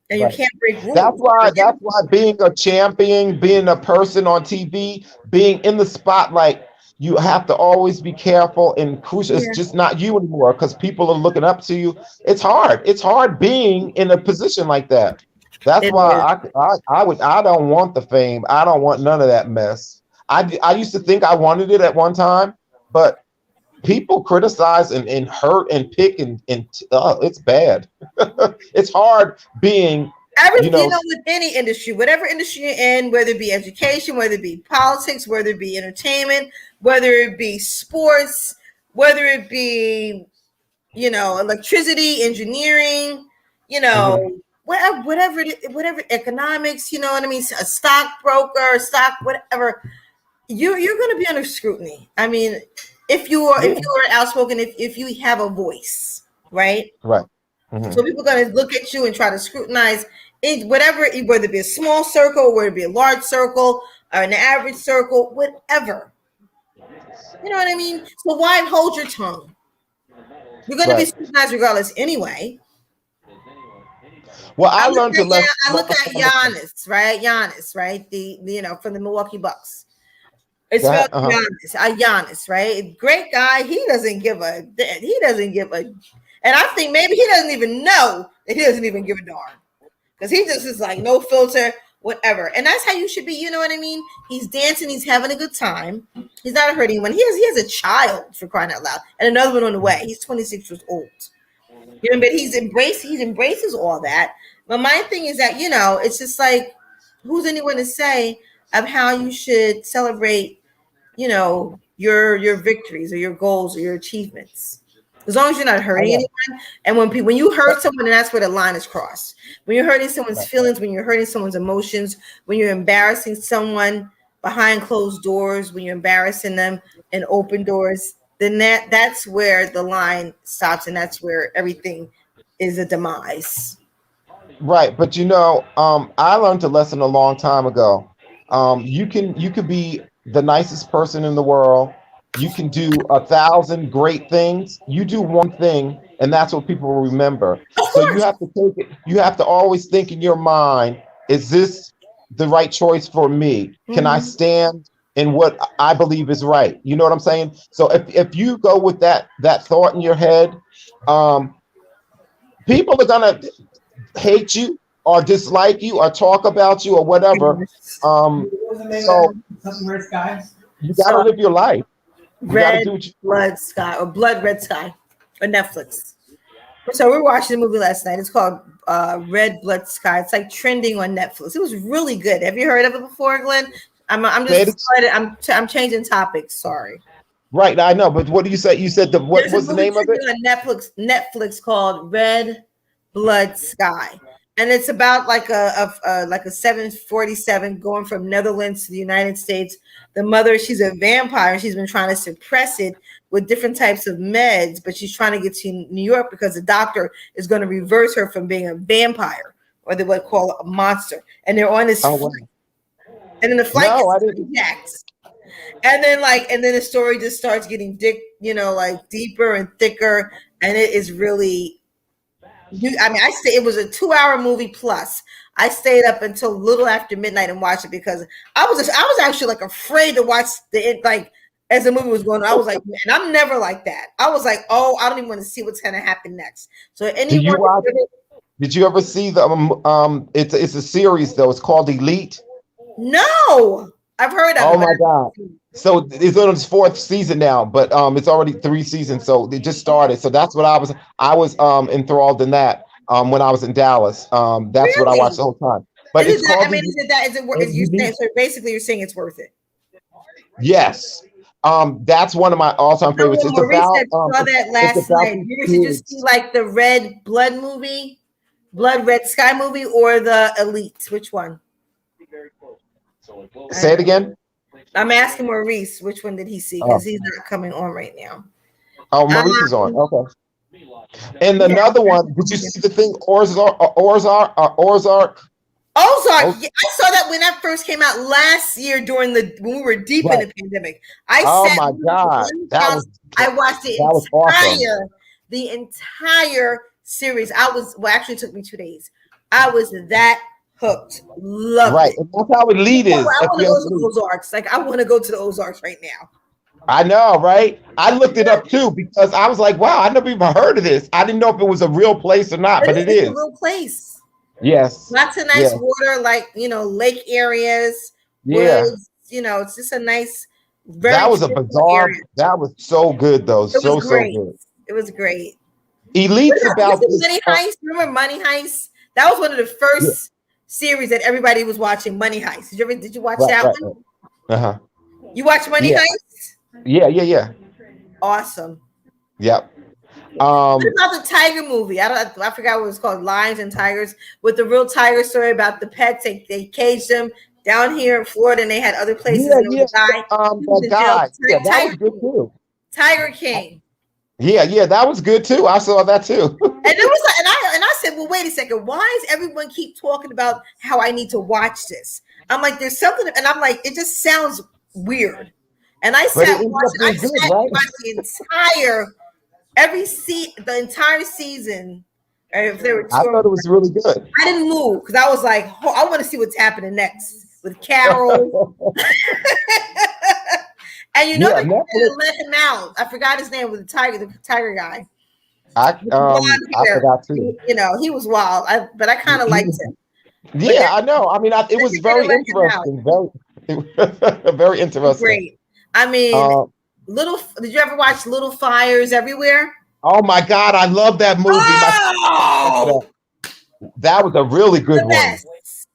And you Right. can't break That's rules. why being a champion, being a person on TV, being in the spotlight, you have to always be careful and crucial. It's Yeah, just not you anymore because people are looking up to you. It's hard. It's hard being in a position like that. That's it is. why I don't want the fame. I don't want none of that mess. I used to think I wanted it at one time, but people criticize and hurt and pick and it's bad. It's hard being, you know, With any industry, whatever industry you're in, whether it be education, whether it be politics, whether it be entertainment, whether it be sports, whether it be, electricity, engineering, mhm, whatever economics, you know what I mean? A stockbroker, whatever, you're going to be under scrutiny. I mean, yeah, if you are outspoken, if you have a voice, right? right. Mhm. So people are going to look at you and try to scrutinize it, whether it be a small circle, whether it be a large circle, or an average circle, whatever. You know what I mean? So why hold your tongue? You're going to be Right. scrutinized regardless anyway. Well, I I look learned to at yeah, less. I look at Giannis, right? Giannis, right? From the Milwaukee Bucks. It's about Uh-huh. Giannis, right? Great guy. He doesn't give a. And I think maybe he doesn't even know that he doesn't even give a darn because he just is like no filter, whatever. And that's how you should be. You know what I mean? He's dancing. He's having a good time. He's not hurting anyone. He has a child for crying out loud, and another one on the way. He's 26 years old. But he embraces all that. But my thing is that it's just like, who's anyone to say of how you should celebrate, your victories or your goals or your achievements, as long as you're not I hurting know. anyone. And when you hurt someone, and that's where the line is crossed. When you're hurting someone's Right. feelings, when you're hurting someone's emotions, when you're embarrassing someone behind closed doors, when you're embarrassing them in open doors, then that's where the line stops, and that's where everything is a demise. Right. But I learned a lesson a long time ago. You could be the nicest person in the world. You can do 1,000 great things. You do one thing, and that's what people will remember. Of So you course. have to take it. You have to always think in your mind: is this the right choice for me? Can I Mhm. stand in what I believe is right? You know what I'm saying? So if you go with that thought in your head, um, people are gonna hate you or dislike you or talk about you or whatever. Um, What was the name so of that? Something Red Sky? you got to So live your life. You got to Red do what you. Blood Sky or Blood Red Sky on Netflix. So we were watching the movie last night. It's called Red Blood Sky. It's like trending on Netflix. It was really good. Have you heard of it before, Glenn? I'm Say just it. excited. I'm changing topics. Sorry. Right, I know, but what do you say? You said what There's a was the movie name of it? trending on Netflix called Red Blood Sky, and it's about like a 747 going from Netherlands to the United States. The mother, she's a vampire, and she's been trying to suppress it with different types of meds, but she's trying to get to New York because the doctor is going to reverse her from being a vampire, or they would call it a monster. And they're on this Oh flight, wow. and then the flight No, I gets didn't. hijacked. And then the story just starts getting like deeper and thicker, and it is really. I say it was a 2-hour movie plus. I stayed up until a little after midnight and watched it because I was actually like afraid to watch like as the movie was going on. I was like, and I'm never like that. I was like, oh, I don't even want to see what's going to happen next. So Did you anyone, watch? Did you ever see the? It's a series though. It's called Elite. no, I've heard of Oh it, but my God. So it's on its fourth season now, but it's already 3 seasons. So it just started. So that's what I was enthralled in that when I was in Dallas. That's what I really, watched the whole time. But is it it's that? I called mean, is it that? Is it worth? Is you saying Elite. so? Basically, you're saying it's worth it. Yes. That's one of my all-time So favorites. when Maurice said saw that It's last about night, these did you just see kids. like the Red Blood movie, Blood Red Sky movie, or the Elite? Which one? I Say it know. again. I'm asking Maurice which one did he see because Oh, he's not coming on right now. oh, Um, Maurice is on. Okay. And yeah. another one. Did you see the thing Ozark? Ozark. Oh, Yeah, I saw that when that first came out last year when we were deep in right. the pandemic. I Oh sat my in God, one that house. was I watched awesome. the entire series. Actually it took me 2 days. I was that hooked. Loved Right, it. and that's how elite is. I want to go FPS to the elite. Ozarks. Like I want to go to the Ozarks right now. I know, right? I looked it up too because I was like, wow, I never even heard of this. I didn't know if it was a real place or not, but it It's a is. real place. Yes. Lots of nice Yeah. water, like lake areas, Yeah. woods. It's just a nice, very That was a tranquil bizarre. area. That was so good though. It was So great. good. It was great. Elite's You about see this. Money Heist? Remember Money Heist? That was one of the Yeah. first series that everybody was watching. Money Heist. Did you watch Right, that right, one? right. Uh-huh. You watch Money Yeah. Heist? Yeah. Awesome. Yep. What about the tiger movie? I forgot what it was called. Lions and Tigers, with the real tiger story about the pets. They caged them down here in Florida, and they had other places. Yeah, And there was yeah. a guy. He was That in jail. guy. Yeah, that was Tiger good King. too. Tiger King. Yeah, that was good too. I saw that too. And it was like, and I said, well, wait a second. Why does everyone keep talking about how I need to watch this? I'm like, there's something, and I'm like, it just sounds weird. And I But it sat ended up watching. I being sat good, and right? watched the entire season. Or if there were I two, thought it was really good. I didn't move because I was like, oh, I want to see what's happening next with Carol. And Yeah, they Netflix. let him out. I forgot his name, with the tiger guy. I Blonde hair. forgot too. He was wild. But I kind of liked him. Yeah, I know. I mean, it was very Let him out. interesting. Very interesting. Great. I mean, Did you ever watch Little Fires Everywhere? Oh my God, I love that movie. Oh! That was a really good one.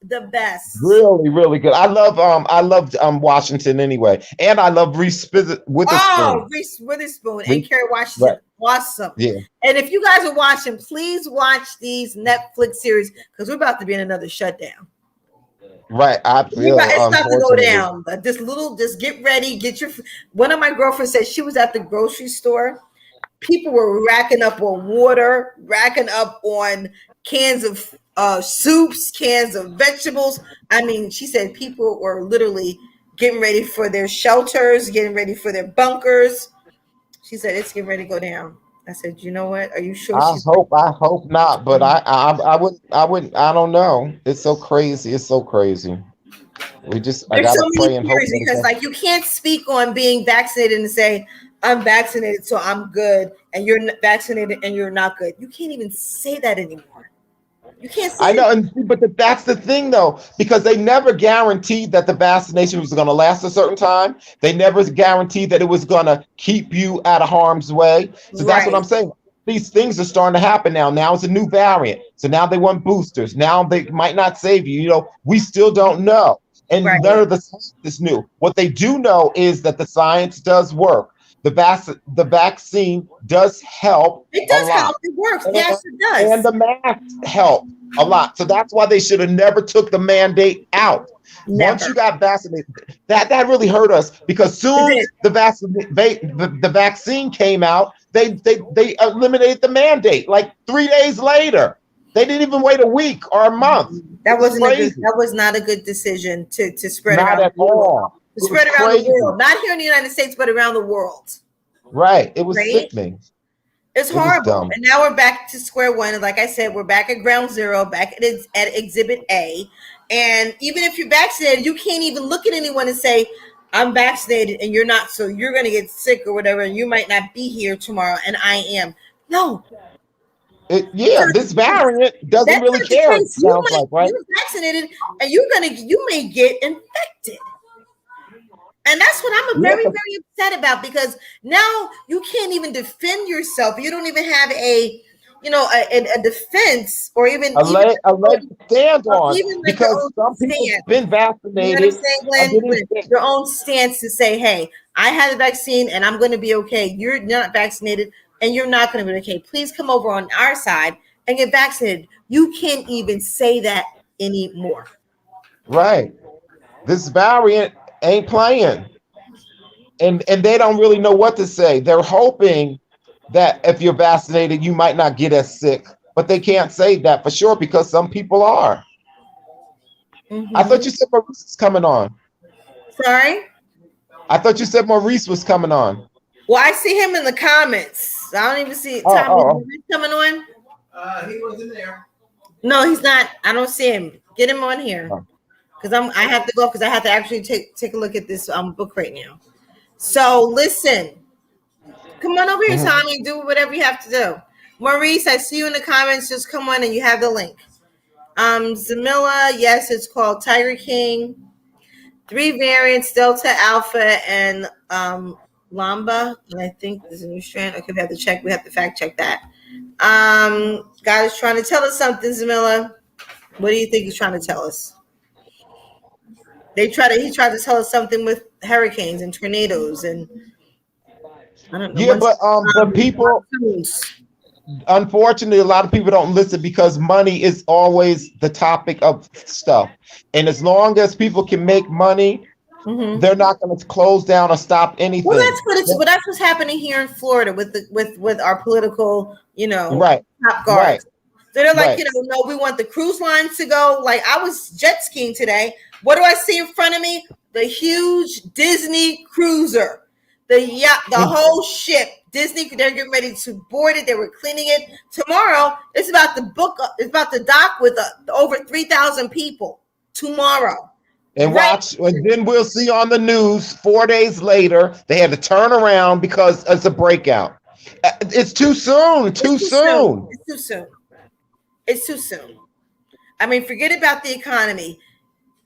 The best. Really, really good. I loved Washington anyway, and I love Reese Witherspoon. Oh, Reese Witherspoon and Kerry Washington. Right. Awesome. Yeah. And if you guys are watching, please watch these Netflix series because we're about to be in another shutdown. Right. It's about to go down. But just get ready. One of my girlfriends said she was at the grocery store. People were racking up on water, racking up on cans of soups, cans of vegetables. I mean, she said people were literally getting ready for their shelters, getting ready for their bunkers. She said it's getting ready to go down. I said, you know what? Are you sure? I hope not, but I wouldn't. I don't know. It's so crazy. It's so crazy. I gotta so pray and hope. Because you can't speak on being vaccinated and say I'm vaccinated, so I'm good, and you're vaccinated and you're not good. You can't even say that anymore. You can't say I know, but that's the thing though, because they never guaranteed that the vaccination was going to last a certain time. They never guaranteed that it was going to keep you out of harm's way. So that's what I'm saying. These things are starting to happen now. Now it's a new variant. So now they want boosters. Now they might not save you. We still don't know. And none of the science is new. What they do know is that the science does work. The vaccine does help. It does help. It works. Yes, it does. And the masks help a lot. So that's why they should have never took the mandate out. Never. Once you got vaccinated, that really hurt us because soon the vaccine came out, they eliminated the mandate like 3 days later. They didn't even wait a week or a month. That was not a good decision to spread not around at the world. all. To spread around the world, not here in the United States, but around the world. Right. It was sickening. It's horrible. And now we're back to square one. And like I said, we're back at ground zero, back at Exhibit A. And even if you're vaccinated, you can't even look at anyone and say, I'm vaccinated and you're not, so you're going to get sick or whatever. And you might not be here tomorrow. And I am. No. This variant doesn't really care. It sounds like, right? You're vaccinated and you may get infected. And that's what I'm very, very upset about, because now you can't even defend yourself. You don't even have a defense or even a leg to stand on, because some people have been vaccinated. You know what I'm saying, Glenn? Your own stance to say, hey, I had the vaccine and I'm going to be okay. You're not vaccinated and you're not going to be okay. Please come over on our side and get vaccinated. You can't even say that anymore. Right. This variant ain't playing. And they don't really know what to say. They're hoping that if you're vaccinated, you might not get as sick, but they can't say that for sure because some people are. I thought you said Maurice was coming on. Sorry? I thought you said Maurice was coming on. Well, I see him in the comments. I don't even see Oh, Tommy oh, coming on. He wasn't there. No, he's not. I don't see him. Get him on here. Because I have to go because I have to actually take a look at this book right now. So listen. Come on over here, Tommy. Do whatever you have to do. Maurice, I see you in the comments. Just come on and you have the link. Zamilla, yes, it's called Tiger King. 3 variants, Delta, Alpha, and Lambda. And I think there's a new strand. Okay, we have to check. We have to fact check that. God is trying to tell us something, Zamilla. What do you think he's trying to tell us? He tried to tell us something with hurricanes and tornadoes and I don't know. Yeah, but people, unfortunately, a lot of people don't listen because money is always the topic of stuff. And as long as people can make money, they're not going to close down or stop anything. Well, that's what's happening here in Florida with our political, right, top guards. Right. So they're like, no, we want the cruise lines to go. Like I was jet skiing today. What do I see in front of me? The huge Disney cruiser, the whole ship. Disney, they're getting ready to board it. They were cleaning it. Tomorrow, it's about to dock with over 3,000 people. Tomorrow. And watch, and then we'll see on the news 4 days later, they had to turn around because it's a breakout. It's too soon. It's too soon. It's too soon. I mean, forget about the economy.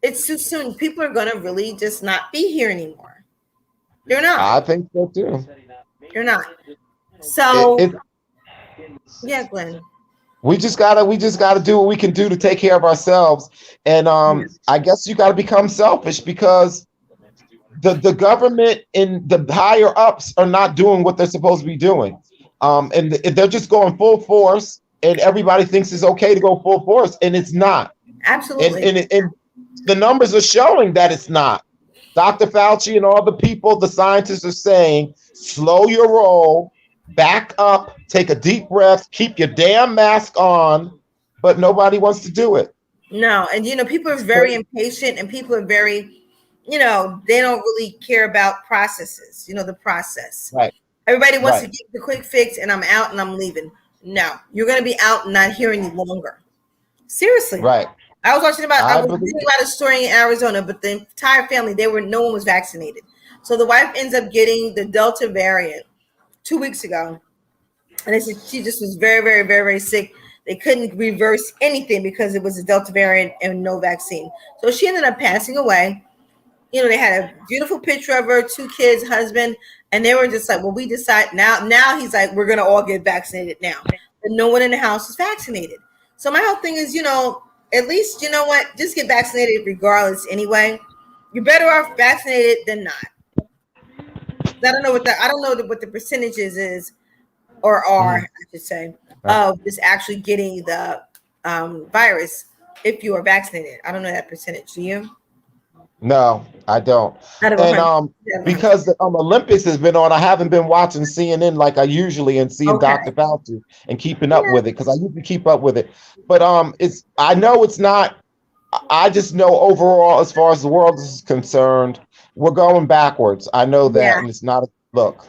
It's too soon. People are going to really just not be here anymore. They're not. I think so too. You're not. So, yeah, Glenn. We just gotta do what we can do to take care of ourselves. And I guess you gotta become selfish because the government and the higher ups are not doing what they're supposed to be doing. And they're just going full force, and everybody thinks it's okay to go full force, and it's not. Absolutely. And the numbers are showing that it's not. Dr. Fauci and all the people, the scientists are saying, slow your roll, back up, take a deep breath, keep your damn mask on, but nobody wants to do it. No, and people are very impatient, and people are very, they don't really care about processes, the process. Right. Everybody wants to get the quick fix, and I'm out and I'm leaving. No, you're going to be out and not here any longer. Seriously. Right. I was watching I was reading about a story in Arizona, but the entire family, no one was vaccinated. So the wife ends up getting the Delta variant 2 weeks ago. And they said she just was very, very, very, very sick. They couldn't reverse anything because it was a Delta variant and no vaccine. So she ended up passing away. They had a beautiful picture of her, 2 kids, husband, and they were just like, well, we decide now he's like, we're going to all get vaccinated now. But no one in the house is vaccinated. So my whole thing is, at least, just get vaccinated regardless anyway. You're better off vaccinated than not. I don't know what the percentages is or are, I should say, of just actually getting the virus if you are vaccinated. I don't know that percentage. Do you? No, I don't. And because the Olympics has been on, I haven't been watching CNN like I usually and seeing Dr. Fauci and keeping up with it because I usually keep up with it. But I know it's not. I just know overall, as far as the world is concerned, we're going backwards. I know that, and it's not a look.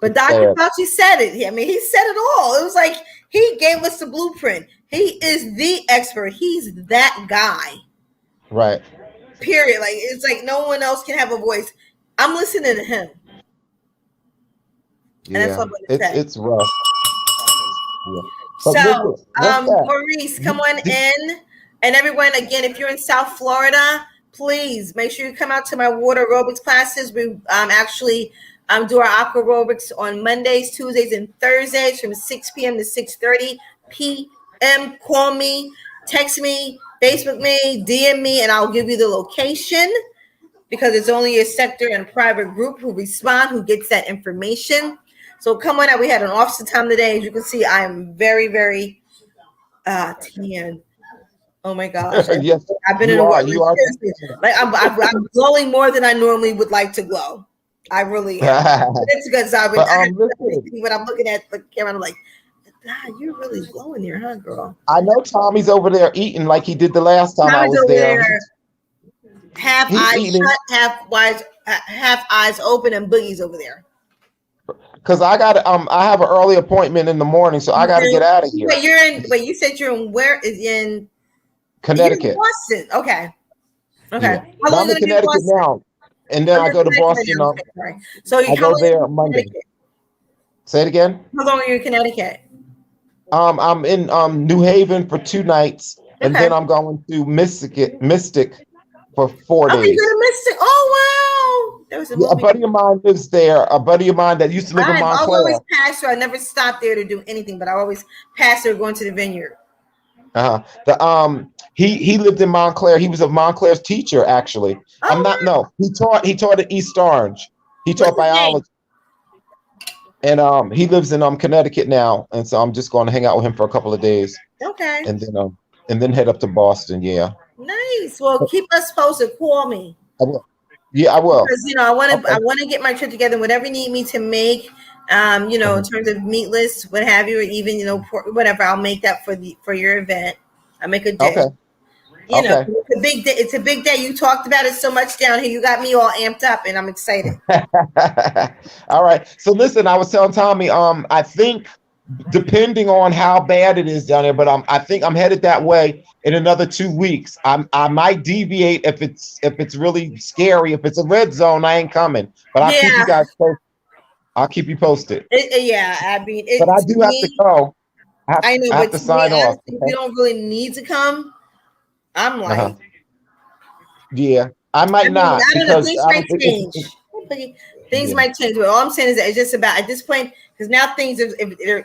But Dr. Fauci said it. I mean, he said it all. It was like he gave us the blueprint. He is the expert. He's that guy. Right. Period. Like it's like no one else can have a voice. I'm listening to him. Yeah, and that's what I'm gonna say. It's rough. Yeah. So, Maurice, come on in, and everyone. Again, if you're in South Florida, please make sure you come out to my water aerobics classes. We actually do our aqua aerobics on Mondays, Tuesdays, and Thursdays from 6 p.m. to 6:30 p.m. Call me, text me, Facebook me, DM me, and I'll give you the location because it's only a sector and private group who respond, who gets that information. So come on out. We had an officer time today. As you can see, I am very, very tan. Oh my gosh. Yes, I've been in you a are. world. You are. Like I'm glowing more than I normally would like to glow. I really am. But it's because I But have listen, when I'm looking at the camera, I'm like, God, you're really glowing there, huh, girl? I know Tommy's over there eating like he did the last time I Tommy's was over there. there, half He's eyes eating shut, half eyes open, and Boogie's over there. because I have an early appointment in the morning, so I got to get out of here. Wait, you said you're in where is in Connecticut. You're in Boston. Okay. Okay. Yeah. How But long I'm are in you gonna be in Connecticut Boston? now, and then Oh, I you're go to in Connecticut Boston. now. Okay, sorry. So I how go long are there you in Monday. Connecticut? Say it again. How long are you in Connecticut? I'm in New Haven for 2 nights, and Okay. then I'm going to Mystic for 4 Oh, you days. go to Mystic. Oh wow. There was a Yeah, a movie. buddy of mine lives there. A buddy of mine that used to live in I've Montclair. always passed through. I never stopped there to do anything, but I always passed there going to the vineyard. He lived in Montclair. He was a Montclair's teacher, actually. Oh, wow. No. He taught at East Orange. He What's taught his name? biology. And he lives in Connecticut now. And so I'm just going to hang out with him for a couple of days. Okay. And then head up to Boston. Yeah. Nice. Well, keep us posted. Call me. I will. Yeah, I will. Because I want to get my trip together. Whatever you need me to make, in terms of meat lists, what have you, or even whatever, I'll make that for your event. I'll make a dish. Okay. It's a big day. It's a big day. You talked about it so much down here. You got me all amped up, and I'm excited. All right. So listen, I was telling Tommy, I think depending on how bad it is down there, but I think I'm headed that way in another 2 weeks. I might deviate if it's really scary. If it's a red zone, I ain't coming. But I'll keep you guys posted. I'll keep you posted. I mean, but I do have to go. I have to sign off. If you don't really need to come, I'm like, yeah, I might not. I don't know. Things might change. Things Yeah. might change. But all I'm saying is that it's just about at this point, because now things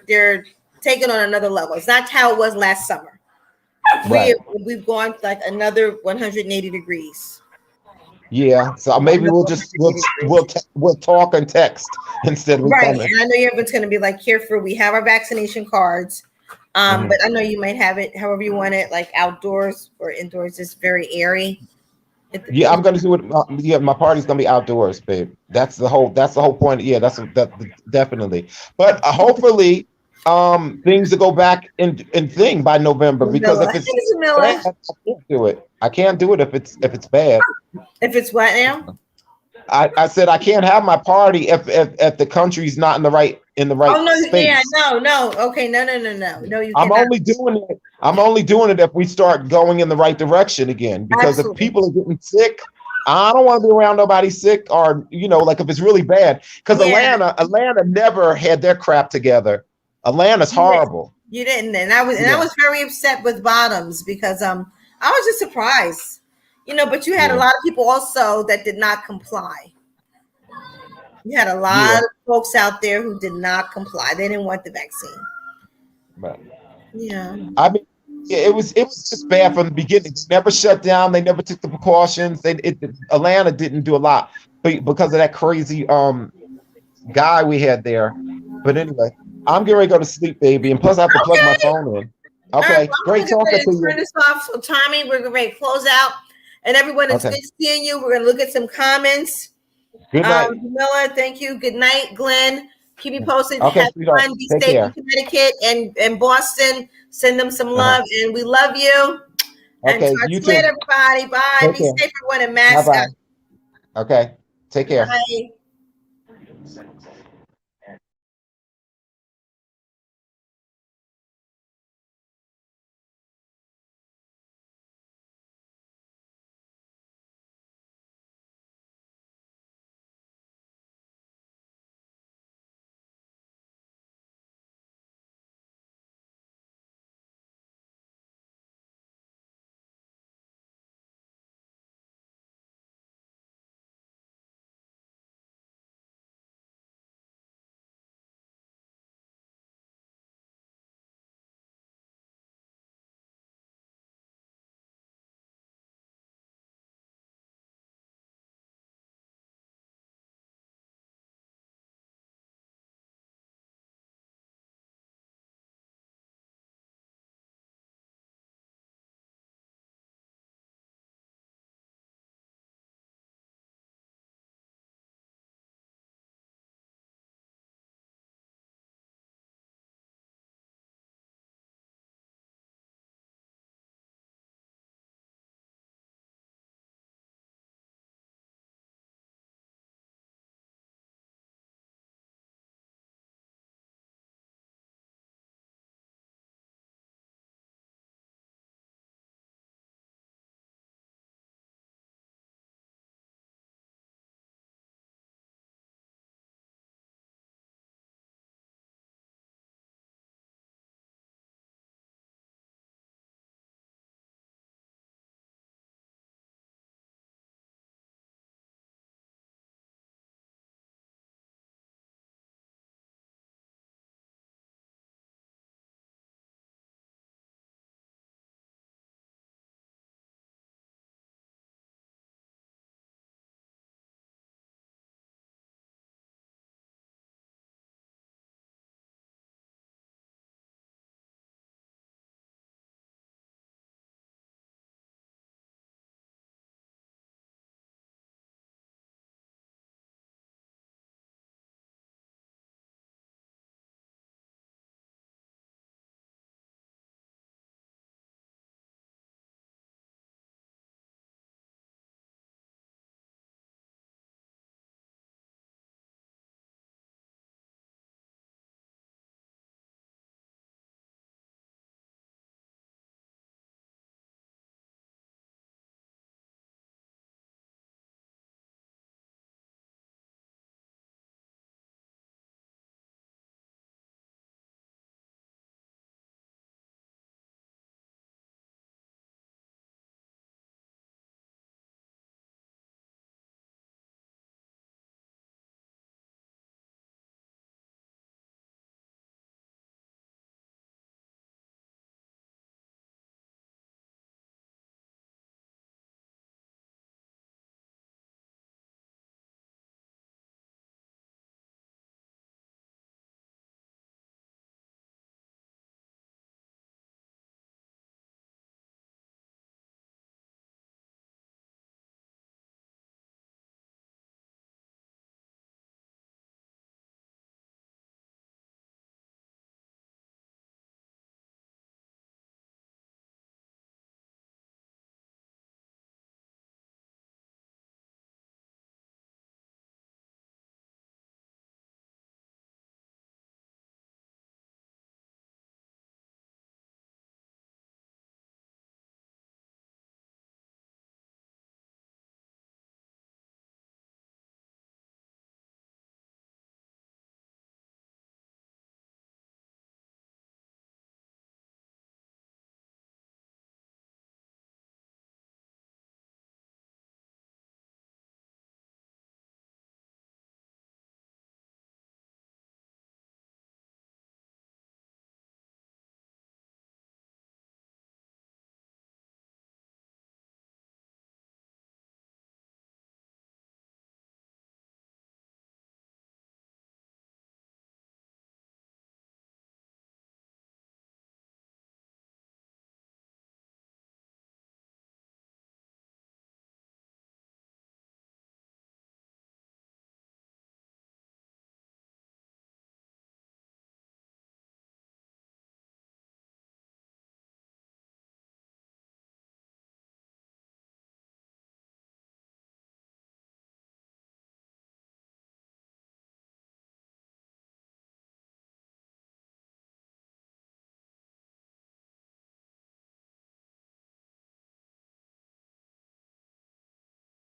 they're taking on another level. It's not how it was last summer. Right. We've gone like another 180 degrees. Yeah, so maybe we'll talk and text instead of right. coming. And I know everyone's going to be like, careful. We have our vaccination cards, but I know you might have it however you want it, like outdoors or indoors. It's very airy. Yeah, I'm gonna do it. Yeah, my party's gonna be outdoors, babe. That's the whole point. Yeah, that definitely. But hopefully, things will go back in thing by November, because if it's bad, I can't do it. I can't do it if it's bad. If it's what now? I said I can't have my party if the country's not in the right Oh no, space. yeah, no. Okay, no. You I'm cannot. only doing it if we start going in the right direction again. Because Absolutely. if people are getting sick, I don't want to be around nobody sick, or like if it's really bad. Because Atlanta never had their crap together. Atlanta's horrible. You didn't, and I was very upset with Bottoms because I was just surprised. But you had a lot of people also that did not comply. You had a lot of folks out there who did not comply. They didn't want the vaccine. Right. Yeah. I mean, it was just bad from the beginning. They never shut down. They never took the precautions. Atlanta didn't do a lot because of that crazy guy we had there. But anyway, I'm getting ready to go to sleep, baby. And plus, I have to plug my phone in. Okay, great talking to you. Turn this off. So, Tommy, we're ready to close out. And everyone, it's good seeing you. We're going to look at some comments. Good night. Camilla, thank you. Good night, Glenn. Keep me posted. Okay, have fun. Be safe in Connecticut and Boston. Send them some love, and we love you. And Okay, talk you to too. you later, everybody. Bye. Take Be care. safe, everyone, and mask up. Bye-bye. Okay, take care. Bye.